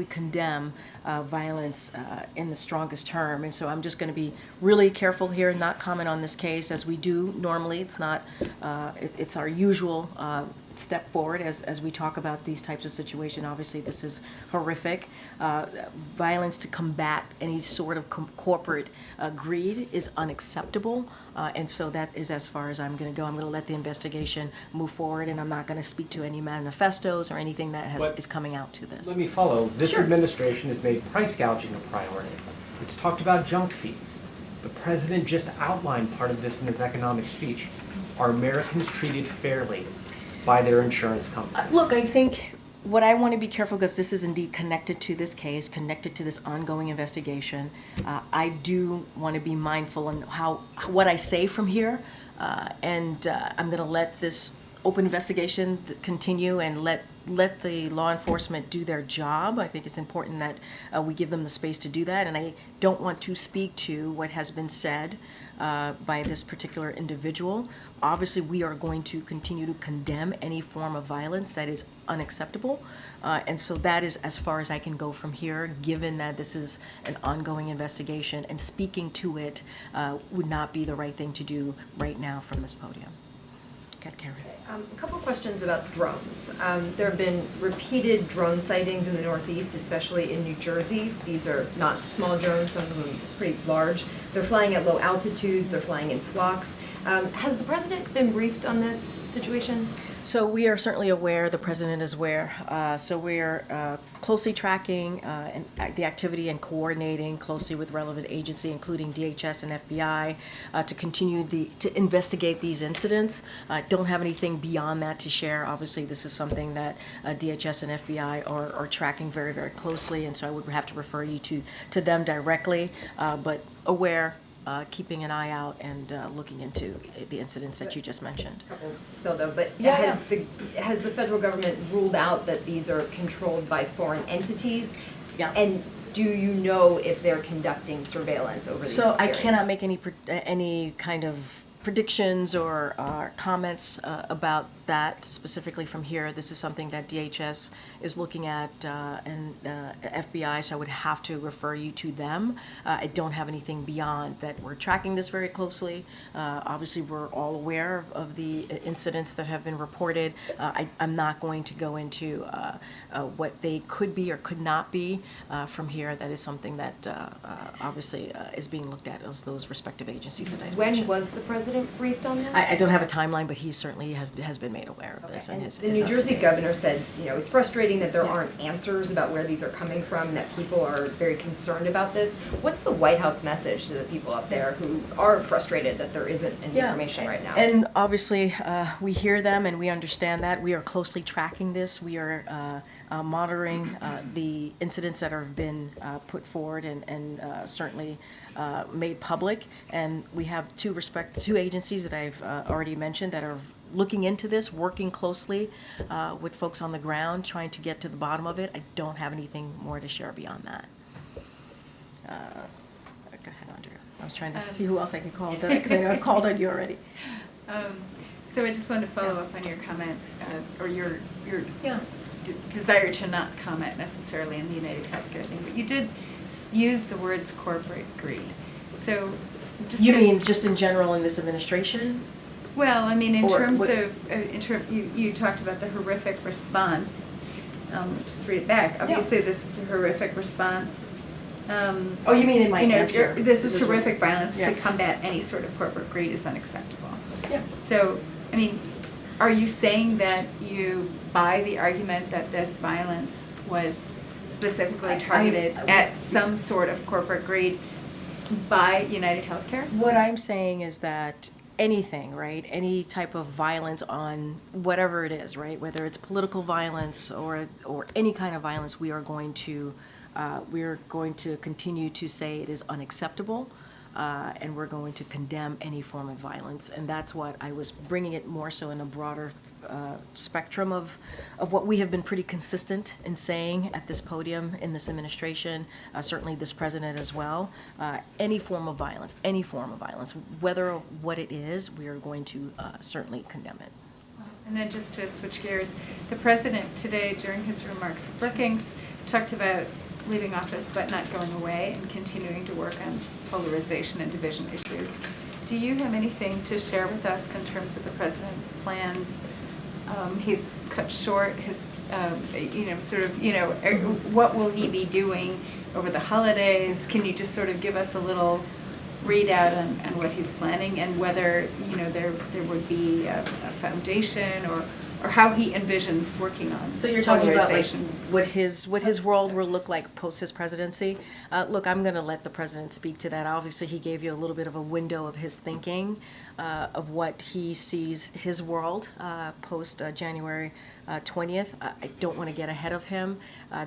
violence in the strongest term. And so I'm just going to be really careful here and not comment on this case as we do normally. It's not, it's our usual step forward as we talk about these types of situations. Obviously, this is horrific. Violence to combat any sort of corporate greed is unacceptable. And so that is as far as I'm going to go. I'm going to let the investigation move forward, and I'm not going to speak to any manifestos or anything that is coming out to this. Let me follow. This administration has made price gouging a priority. It's talked about junk fees. The president just outlined part of this in his economic speech. Are Americans treated fairly by their insurance companies? Look, I think what I want to be careful, because this is indeed connected to this case, connected to this ongoing investigation. I do want to be mindful in what I say from here, and I'm going to let this open investigation continue and let the law enforcement do their job. I think it's important that we give them the space to do that, and I don't want to speak to what has been said by this particular individual. Obviously, we are going to continue to condemn any form of violence that is unacceptable, and so that is as far as I can go from here, given that this is an ongoing investigation, and speaking to it would not be the right thing to do right now from this podium. Okay, Karen. A couple questions about drones. There have been repeated drone sightings in the Northeast, especially in New Jersey. These are not small drones, some of them pretty large. They're flying at low altitudes, they're flying in flocks. Has the president been briefed on this situation? So we are certainly aware, the president is aware. So we're closely tracking the activity and coordinating closely with relevant agency, including DHS and FBI, to continue to investigate these incidents. Don't have anything beyond that to share. Obviously, this is something that DHS and FBI are tracking very, very closely, and so I would have to refer you to them directly, but aware. Keeping an eye out and looking into the incidents that you just mentioned. Still though, but has the federal government ruled out that these are controlled by foreign entities? Yeah. And do you know if they're conducting surveillance over these So I areas? cannot make any kind of predictions or comments about that specifically from here. This is something that DHS is looking at and FBI, so I would have to refer you to them. I don't have anything beyond that. We're tracking this very closely. Obviously, we're all aware of the incidents that have been reported. I'm not going to go into what they could be or could not be from here. That is something that obviously is being looked at as those respective agencies that I mentioned. When was the president briefed on this? I don't have a timeline, but he certainly has been made aware of this. And his the New Jersey governor said, it's frustrating that there aren't answers about where these are coming from, that people are very concerned about this. What's the White House message to the people up there who are frustrated that there isn't any information right now? And obviously, we hear them and we understand that. We are closely tracking this. We are monitoring the incidents that have been put forward and certainly made public. And we have two agencies that I've already mentioned that are looking into this, working closely with folks on the ground, trying to get to the bottom of it. I don't have anything more to share beyond that. Go ahead, Andrea. I was trying to see who else I could call, because I know I've called on you already. So I just wanted to follow up on your comment, or your desire to not comment necessarily in the United Healthcare thing, but you did use the words corporate greed. So just just in general in this administration? Well, I mean, in terms of, you talked about the horrific response. Just read it back. Obviously, this is a horrific response. Oh, you mean in my answer? This is horrific violence to combat any sort of corporate greed is unacceptable. Yeah. So, I mean, are you saying that you buy the argument that this violence was specifically targeted at some sort of corporate greed by United Healthcare? What I'm saying is that anything, right, any type of violence on whatever it is, right, whether it's political violence or any kind of violence, we are going to continue to say it is unacceptable. And we're going to condemn any form of violence. And that's what I was bringing it more so in a broader spectrum of what we have been pretty consistent in saying at this podium in this administration, certainly this president as well. Any form of violence, whether what it is, we are going to certainly condemn it. And then just to switch gears, the president today during his remarks at Brookings talked about leaving office but not going away and continuing to work on polarization and division issues. Do you have anything to share with us in terms of the president's plans? He's cut short his, what will he be doing over the holidays? Can you just sort of give us a little readout on what he's planning and whether, there would be a foundation or how he envisions working on So you're talking about like, polarization. what his world will look like post his presidency. Look, I'm going to let the president speak to that. Obviously, he gave you a little bit of a window of his thinking, of what he sees his world post January 20th. I don't want to get ahead of him.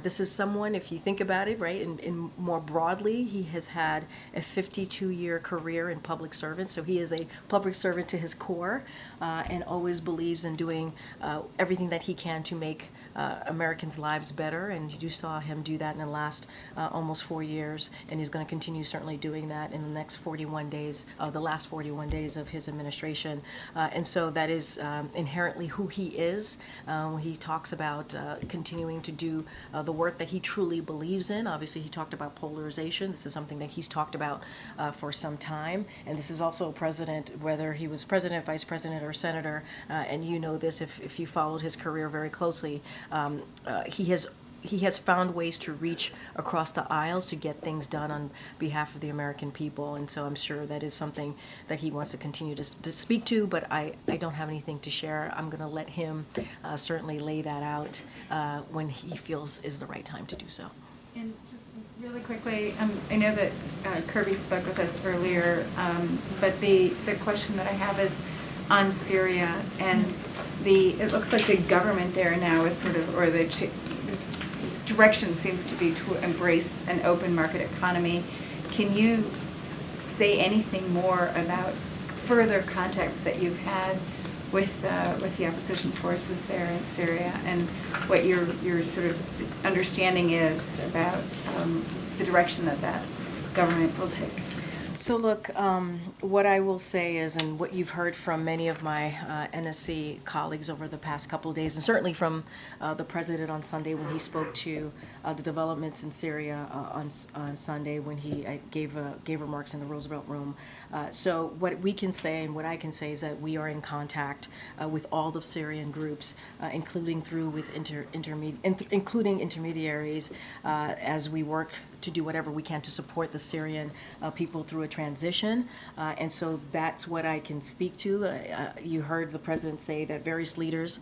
This is someone, if you think about it, right, and more broadly, he has had a 52-year career in public service, so he is a public servant to his core, and always believes in doing everything that he can to make Americans' lives better, and you saw him do that in the last almost 4 years, and he's going to continue certainly doing that in the next 41 days, the last 41 days of his administration, and so that is inherently who he is. When he talks about continuing to do the work that he truly believes in. Obviously, he talked about polarization. This is something that he's talked about for some time, and this is also a president, whether he was president, vice president, or senator, and you know this if you followed his career very closely, he has found ways to reach across the aisles to get things done on behalf of the American people, and so I'm sure that is something that he wants to continue to speak to, but I don't have anything to share. I'm going to let him certainly lay that out when he feels is the right time to do so. And just really quickly, I know that Kirby spoke with us earlier, but the question that I have is on Syria, and it looks like the government there now is sort of, or the direction seems to be to embrace an open market economy. Can you say anything more about further contacts that you've had with the opposition forces there in Syria, and what your sort of understanding is about the direction that government will take? So look, what I will say is, and what you've heard from many of my NSC colleagues over the past couple of days, and certainly from the president on Sunday when he spoke to the developments in Syria on Sunday when he gave remarks in the Roosevelt Room. So what we can say and what I can say is that we are in contact with all the Syrian groups, including including intermediaries, as we work to do whatever we can to support the Syrian people through a transition, and so that's what I can speak to. You heard the president say that various leaders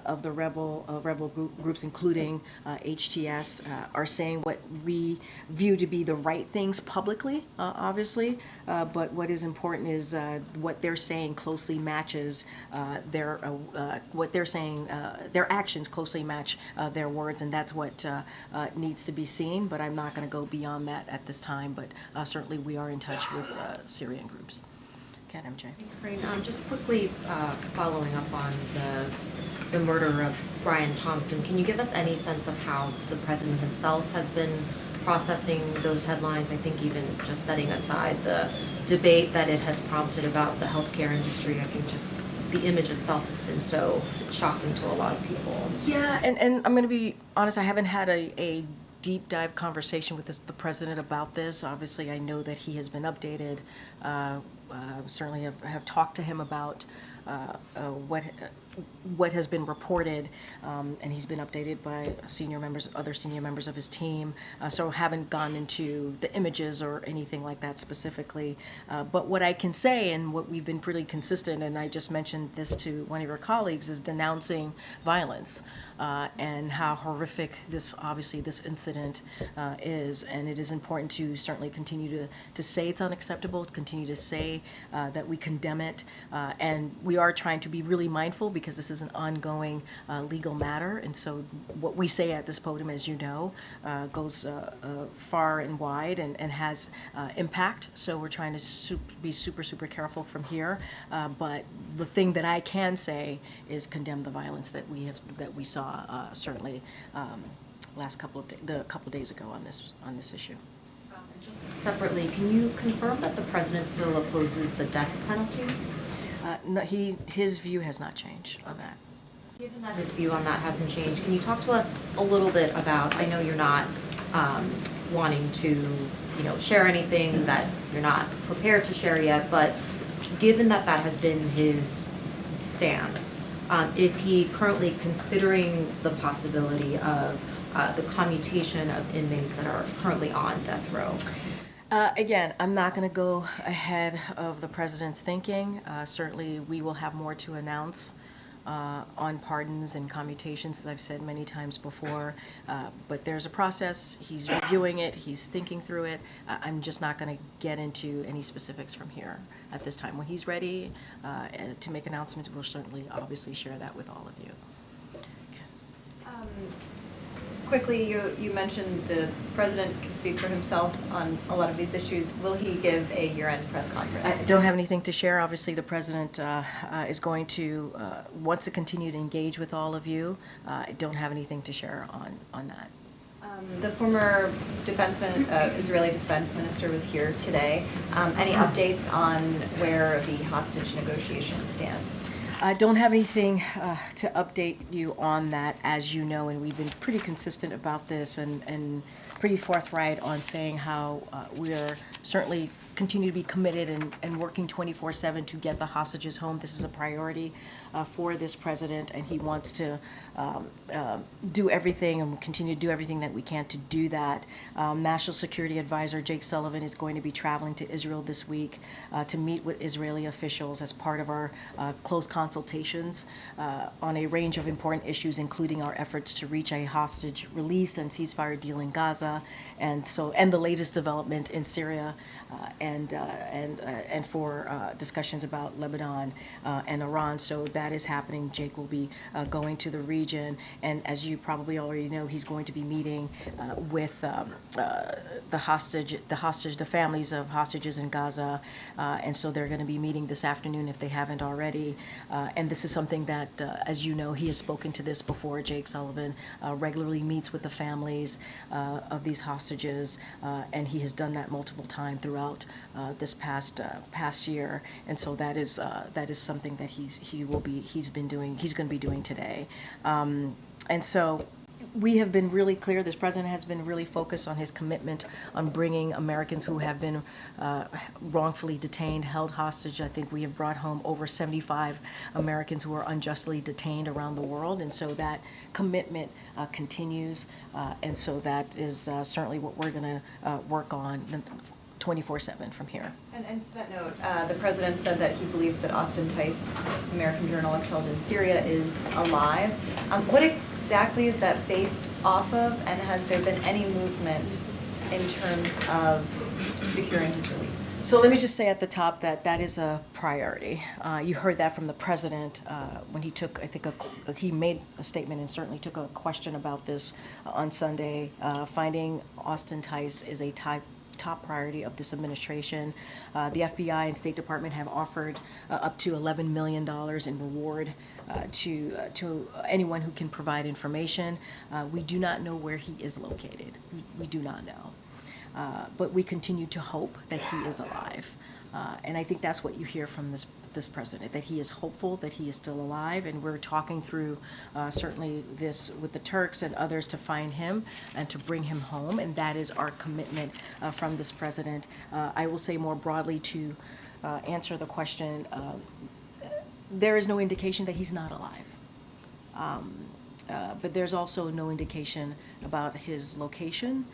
of the rebel groups, including HTS, are saying what we view to be the right things publicly, obviously, but what is important is what they're saying closely matches what they're saying. Their actions closely match their words, and that's what needs to be seen. But I'm not going to go beyond that at this time. But certainly we are in touch with Syrian groups. Okay, MJ. That's great. Just quickly following up on the murder of Brian Thompson, can you give us any sense of how the president himself has been processing those headlines? I think even just setting aside the debate that it has prompted about the healthcare industry, I think just the image itself has been so shocking to a lot of people. Yeah, and I'm going to be honest, I haven't had a deep dive conversation with the president about this. Obviously, I know that he has been updated. Certainly have talked to him about what has been reported, and he's been updated by other senior members of his team, so haven't gone into the images or anything like that specifically. But what I can say, and what we've been pretty consistent, and I just mentioned this to one of your colleagues, is denouncing violence and how horrific this incident is. And it is important to certainly continue to say it's unacceptable, continue to say that we condemn it, and we are trying to be really mindful because this is an ongoing legal matter. And so what we say at this podium, as you know, goes far and wide and has impact. So we're trying to be super, super careful from here. But the thing that I can say is condemn the violence that we saw certainly the couple days ago on this issue. Just separately, can you confirm that the president still opposes the death penalty? No, his view has not changed on that. Given that his view on that hasn't changed, can you talk to us a little bit about, I know you're not wanting to share anything that you're not prepared to share yet, but given that that has been his stance, is he currently considering the possibility of the commutation of inmates that are currently on death row? Again, I'm not going to go ahead of the president's thinking. Certainly, we will have more to announce on pardons and commutations, as I've said many times before. But there's a process. He's reviewing it. He's thinking through it. I'm just not going to get into any specifics from here at this time. When he's ready to make announcements, we'll certainly, obviously, share that with all of you. Quickly, you mentioned the president can speak for himself on a lot of these issues. Will he give a year-end press conference? I don't have anything to share. Obviously, the president is going to wants to continue to engage with all of you. I don't have anything to share on that. The former Israeli defense minister was here today. Any updates on where the hostage negotiations stand? I don't have anything to update you on that, as you know, and we've been pretty consistent about this and pretty forthright on saying how we are certainly continue to be committed and working 24/7 to get the hostages home. This is a priority for this president, and he wants to do everything and continue to do everything that we can to do that. National Security Advisor Jake Sullivan is going to be traveling to Israel this week to meet with Israeli officials as part of our close consultations on a range of important issues, including our efforts to reach a hostage release and ceasefire deal in Gaza, and the latest development in Syria, and for discussions about Lebanon and Iran. So that is happening. Jake will be going to the region, and as you probably already know, he's going to be meeting with the families of hostages in Gaza, and so they're going to be meeting this afternoon if they haven't already. And this is something that, as you know, he has spoken to this before. Jake Sullivan regularly meets with the families of these hostages, and he has done that multiple times throughout this past year. And so that is something that he's going to be doing today. And so we have been really clear. This president has been really focused on his commitment on bringing Americans who have been wrongfully detained, held hostage. I think we have brought home over 75 Americans who are unjustly detained around the world, and so that commitment continues. And so that is certainly what we're going to work on 24/7 from here. And to that note, the president said that he believes that Austin Tice, American journalist held in Syria, is alive. What exactly is that based off of, and has there been any movement in terms of securing his release? So let me just say at the top that that is a priority. You heard that from the president when he took, I think, he made a statement and certainly took a question about this on Sunday. Finding Austin Tice is a top priority of this administration. The FBI and State Department have offered up to $11 million in reward to anyone who can provide information. We do not know where he is located. We do not know. But we continue to hope that he is alive. And I think that's what you hear from this president, that he is hopeful that he is still alive, and we're talking through certainly this with the Turks and others to find him and to bring him home, and that is our commitment from this president. I will say more broadly to answer the question, there is no indication that he's not alive. But there's also no indication about his location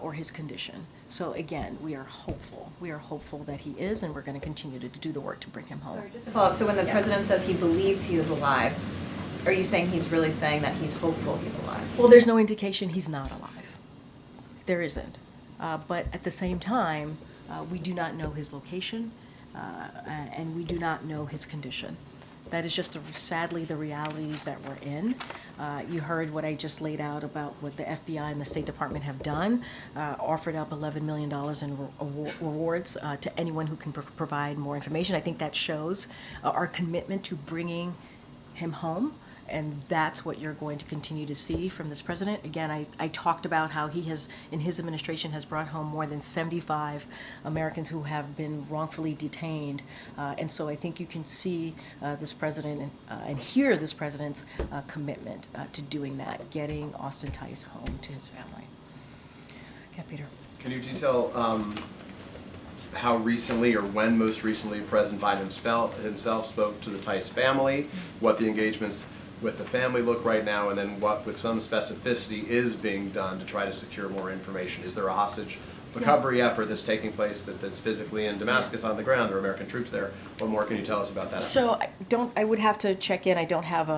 or his condition. So again, we are hopeful. We are hopeful that he is, and we're going to continue to do the work to bring him home. Sorry, just to follow up, so when the president says he believes he is alive, are you saying he's really saying that he's hopeful he's alive? Well, there's no indication he's not alive. There isn't. But at the same time, we do not know his location, and we do not know his condition. That is just sadly the realities that we're in. You heard what I just laid out about what the FBI and the State Department have done, offered up $11 million in rewards to anyone who can provide more information. I think that shows our commitment to bringing him home. And that's what you're going to continue to see from this president. Again, I talked about how he has, in his administration, has brought home more than 75 Americans who have been wrongfully detained. And so I think you can see this president and hear this president's commitment to doing that, getting Austin Tice home to his family. Okay, Peter. Can you detail how recently or when most recently President Biden himself spoke to the Tice family, what the engagements with the family look right now, and then what, with some specificity, is being done to try to secure more information? Is there a hostage recovery effort that's taking place that's physically in Damascus on the ground? There are American troops there. What more can you tell us about that? So I would have to check in. I don't have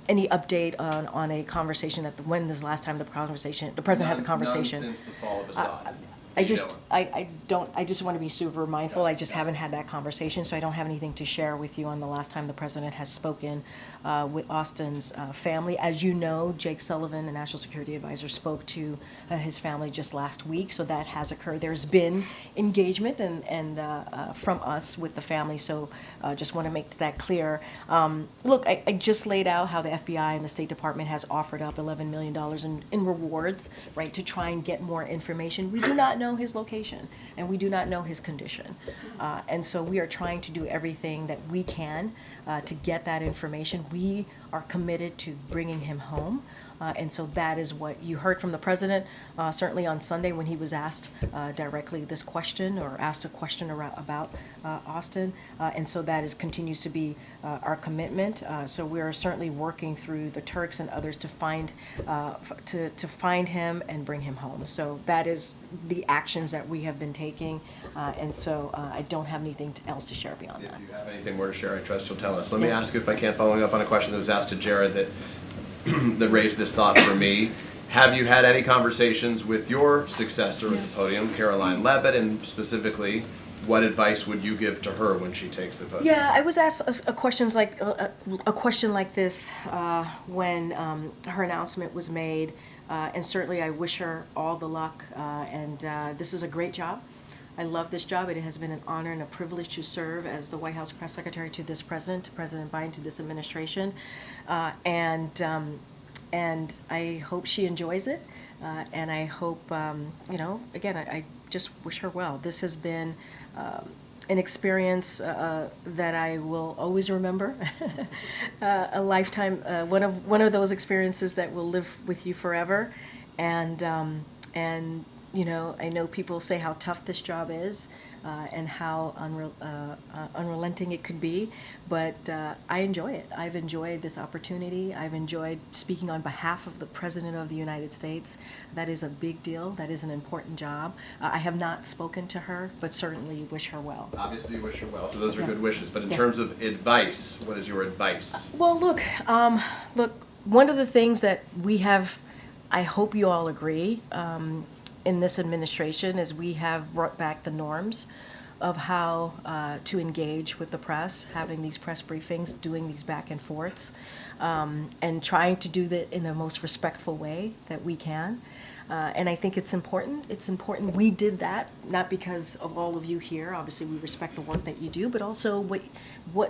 any update on a conversation that when is the last time the president has a conversation. None since the fall of Assad. I just want to be super mindful. I just haven't had that conversation, so I don't have anything to share with you on the last time the president has spoken with Austin's family. As you know, Jake Sullivan, the National Security Advisor, spoke to his family just last week, so that has occurred. There's been engagement and from us with the family, so just want to make that clear. Look, I just laid out how the FBI and the State Department has offered up $11 million in rewards, right, to try and get more information. We do not know his location, and we do not know his condition. And so we are trying to do everything that we can to get that information. We are committed to bringing him home. And so that is what you heard from the president, certainly on Sunday when he was asked directly this question, or asked a question about Austin. And so that continues to be our commitment. So we are certainly working through the Turks and others to find him and bring him home. So that is the actions that we have been taking. And so I don't have anything else to share beyond that. If you have anything more to share, I trust you'll tell us. Let me ask you, if I can, following up on a question that was asked to Jared that that raised this thought for me. Have you had any conversations with your successor at the podium, Caroline Leavitt, and specifically, what advice would you give to her when she takes the podium? Yeah, I was asked a question like this when her announcement was made, and certainly I wish her all the luck. And this is a great job. I love this job. It has been an honor and a privilege to serve as the White House press secretary to this president, to President Biden, to this administration, and I hope she enjoys it. And I hope, again, I just wish her well. This has been an experience that I will always remember, a lifetime, one of those experiences that will live with you forever, and I know people say how tough this job is and how unrelenting it could be, but I enjoy it. I've enjoyed this opportunity. I've enjoyed speaking on behalf of the President of the United States. That is a big deal. That is an important job. I have not spoken to her, but certainly wish her well. Obviously you wish her well, so those are good wishes. But in terms of advice, what is your advice? Well, look, one of the things that we have, I hope you all agree, in this administration, is we have brought back the norms of how to engage with the press, having these press briefings, doing these back and forths, and trying to do that in the most respectful way that we can. And I think it's important. It's important we did that, not because of all of you here. Obviously, we respect the work that you do, but also what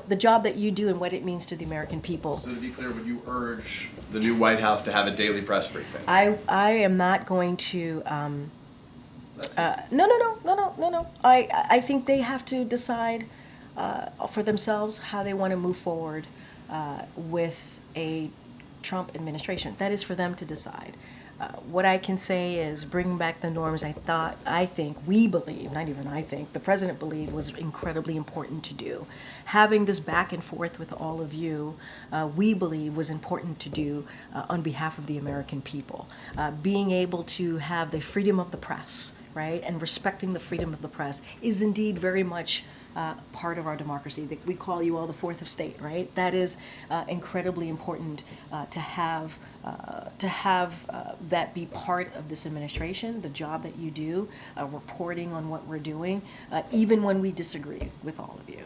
the job that you do and what it means to the American people. So to be clear, would you urge the new White House to have a daily press briefing? I am not going to. No. I think they have to decide for themselves how they want to move forward with a Trump administration. That is for them to decide. What I can say is bringing back the norms I think, we believe, not even I think, the president believed was incredibly important to do. Having this back and forth with all of you, we believe was important to do on behalf of the American people. Being able to have the freedom of the press, right, and respecting the freedom of the press is indeed very much part of our democracy. We call you all the fourth estate, right? That is incredibly important to have that be part of this administration, the job that you do, reporting on what we're doing, even when we disagree with all of you.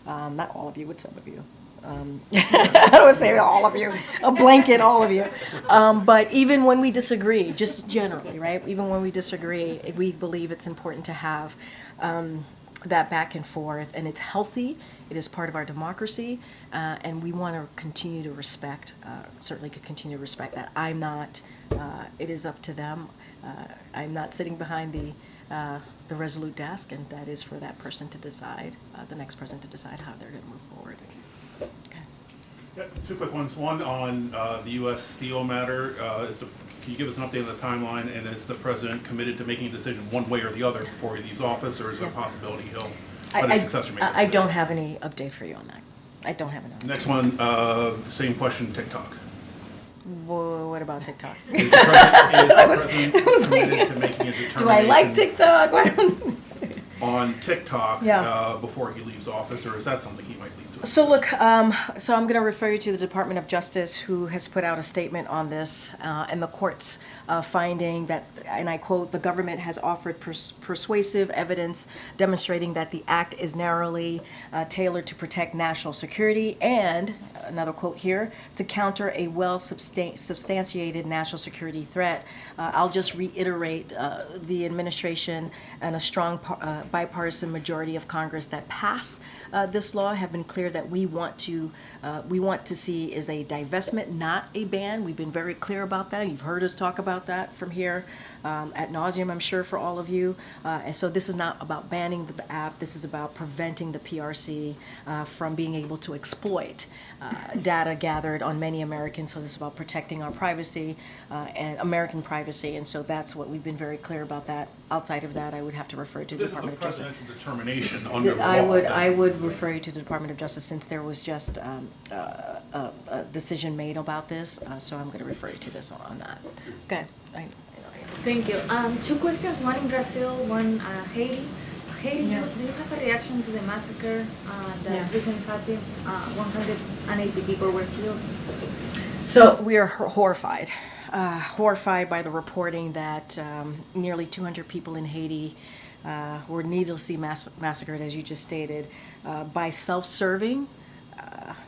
Not all of you, with some of you. I don't want to say all of you, a blanket all of you. But even when we disagree, just generally, right? Even when we disagree, we believe it's important to have that back and forth, and it's healthy. It is part of our democracy, and we want to continue to respect, certainly could continue to respect that. I'm not, it is up to them. I'm not sitting behind the resolute desk, and that is for that person to decide, the next person to decide how they're going to move forward. Okay. Yeah, two quick ones. One on the U.S. Steel matter. Can you give us an update on the timeline, and is the president committed to making a decision one way or the other before he leaves office, or is there a possibility he'll let his successor make a decision? I don't have any update for you on that. I don't have an update. Next one, same question, TikTok. What about TikTok? Is the president committed to making a determination? Do I like TikTok? I don't on TikTok before he leaves office, or is that something he might leave to? So look, so I'm going to refer you to the Department of Justice, who has put out a statement on this, and the court's finding that, and I quote, the government has offered persuasive evidence demonstrating that the act is narrowly tailored to protect national security and, another quote here, to counter a well-substantiated national security threat. I'll just reiterate the administration and a strong bipartisan majority of Congress that pass this law have been clear that we want to see is a divestment, not a ban. We've been very clear about that. You've heard us talk about that from here ad nauseum, I'm sure, for all of you. And so this is not about banning the app. This is about preventing the PRC from being able to exploit data gathered on many Americans. So this is about protecting our privacy and American privacy. And so that's what we've been very clear about that. Outside of that, I would have to refer to the Department of Justice. This is a presidential determination under the law. I would refer you to the Department of Justice since there was just a decision made about this. So I'm going to refer you to this on that. Okay. Thank you. Two questions, one in Brazil, one Haiti. Haiti, do you have a reaction to the massacre that recently happened? 180 people were killed. So we are horrified. Horrified by the reporting that nearly 200 people in Haiti were needlessly massacred, as you just stated, by self-serving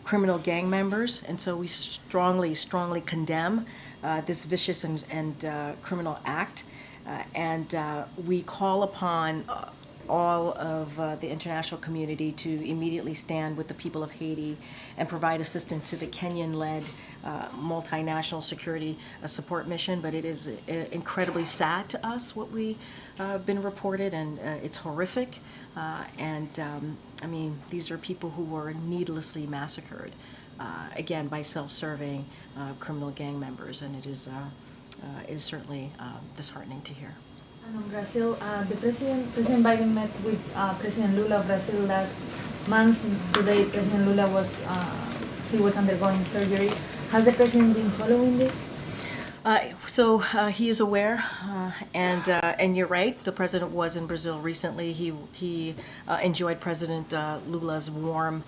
criminal gang members. And so we strongly condemn this vicious and criminal act. And we call upon all of the international community to immediately stand with the people of Haiti and provide assistance to the Kenyan-led multinational security support mission. But it is incredibly sad to us what we been reported, and it's horrific. I mean, these are people who were needlessly massacred, again, by self-serving criminal gang members, and it is certainly disheartening to hear. And on Brazil, President Biden met with President Lula of Brazil last month. Today, President Lula was undergoing surgery. Has the president been following this? So he is aware, and you're right. The president was in Brazil recently. He enjoyed President Lula's warm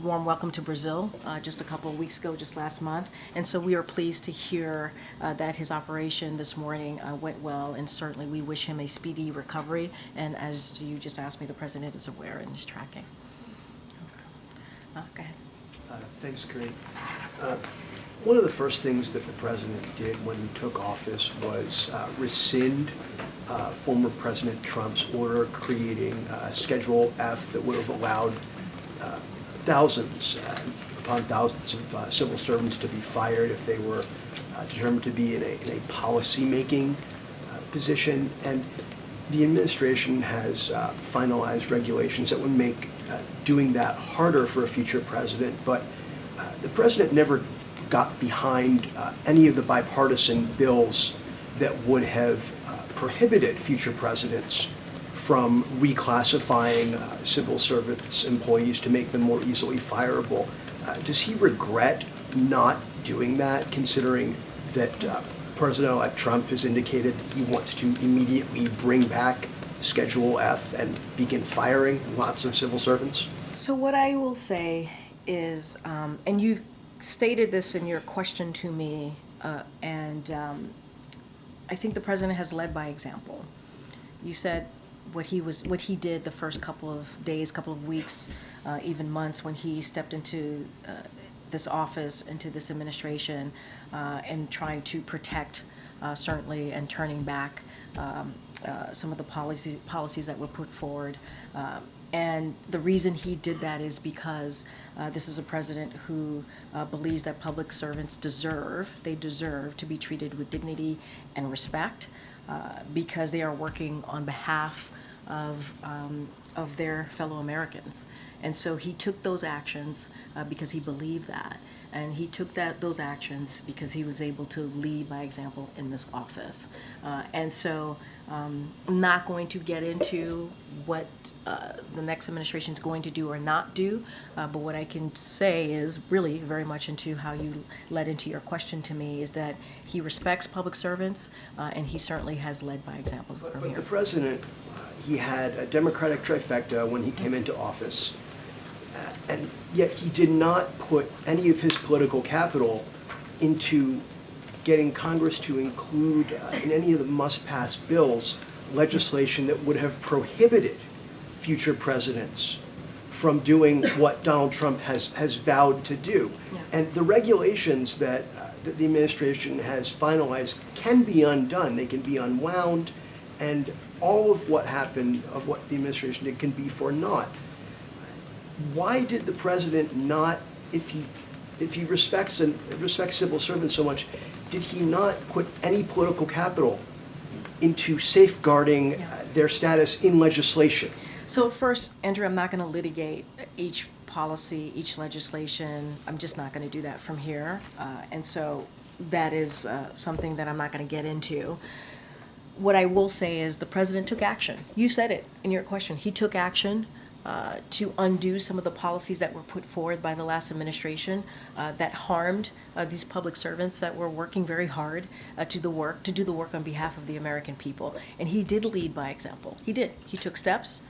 welcome to Brazil just a couple of weeks ago, just last month. And so we are pleased to hear that his operation this morning went well, and certainly we wish him a speedy recovery. And as you just asked me, the president is aware and is tracking. Go ahead. Thanks, Corinne. One of the first things that the president did when he took office was rescind former President Trump's order creating Schedule F that would have allowed thousands upon thousands of civil servants to be fired if they were determined to be in a policy-making position. And the administration has finalized regulations that would make doing that harder for a future president. But the president never got behind any of the bipartisan bills that would have prohibited future presidents from reclassifying civil service employees to make them more easily fireable. Does he regret not doing that, considering that President-elect Trump has indicated that he wants to immediately bring back Schedule F and begin firing lots of civil servants? So what I will say is, and you stated this in your question to me, and I think the president has led by example. You said what he did the first couple of days, couple of weeks, even months when he stepped into this office, into this administration, and trying to protect, certainly, and turning back some of the policies that were put forward. And the reason he did that is because this is a president who believes that public servants deserve to be treated with dignity and respect, because they are working on behalf of their fellow Americans. And so he took those actions because he believed that. And he took those actions because he was able to lead by example in this office. And so I'm not going to get into what the next administration is going to do or not do, but what I can say is really very much into how you led into your question to me is that he respects public servants, and he certainly has led by example from here. But the president, he had a Democratic trifecta when he came into office, and yet he did not put any of his political capital into getting Congress to include in any of the must-pass bills legislation that would have prohibited future presidents from doing what Donald Trump has vowed to do. Yeah. And the regulations that the administration has finalized can be undone. They can be unwound, and all of what happened, of what the administration did, can be for naught. Why did the president not, if he respects civil servants so much, did he not put any political capital into safeguarding their status in legislation? So first, Andrew, I'm not going to litigate each policy, each legislation. I'm just not going to do that from here. And so that is something that I'm not going to get into. What I will say is the president took action. You said it in your question. He took action to undo some of the policies that were put forward by the last administration that harmed these public servants that were working very hard to do the work on behalf of the American people. And he did lead by example. He did. He took steps,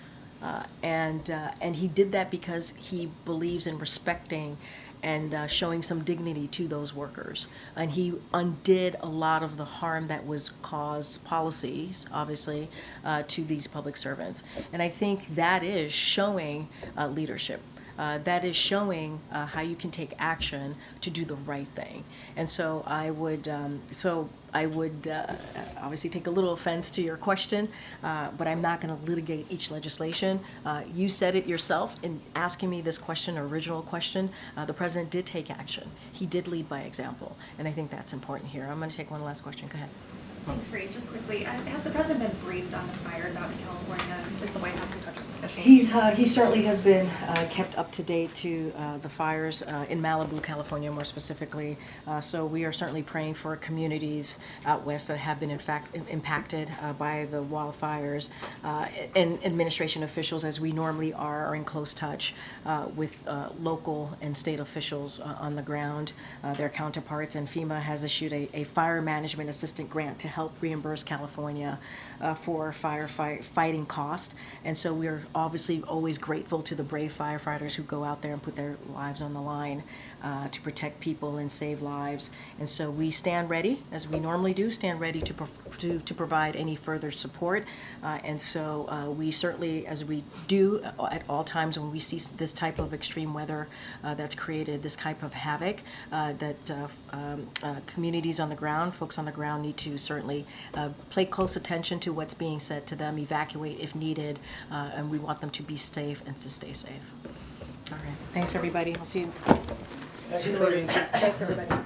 and he did that because he believes in respecting and showing some dignity to those workers. And he undid a lot of the harm that was caused, policies, obviously, to these public servants. And I think that is showing leadership. That is showing how you can take action to do the right thing. And so I would obviously take a little offense to your question, but I'm not going to litigate each legislation. You said it yourself in asking me this question, original question. The president did take action. He did lead by example, and I think that's important here. I'm going to take one last question. Go ahead. Thanks, Reed. Just quickly, has the president been briefed on the fires out in California? Is the White House in touch with officials? He certainly has been kept up to date to the fires in Malibu, California, more specifically. So we are certainly praying for communities out west that have been, in fact, impacted by the wildfires. And administration officials, as we normally are in close touch with local and state officials on the ground, their counterparts. And FEMA has issued a fire management assistant grant to help reimburse California for firefighting costs. And so we're obviously always grateful to the brave firefighters who go out there and put their lives on the line to protect people and save lives. And so we stand ready, as we normally do, to provide any further support. And so we certainly, as we do at all times when we see this type of extreme weather that's created this type of havoc, that communities on the ground, folks on the ground need to certainly pay close attention to what's being said to them, evacuate if needed, and we want them to be safe and to stay safe. All right. Thanks, everybody. We'll see you. Thanks, everybody.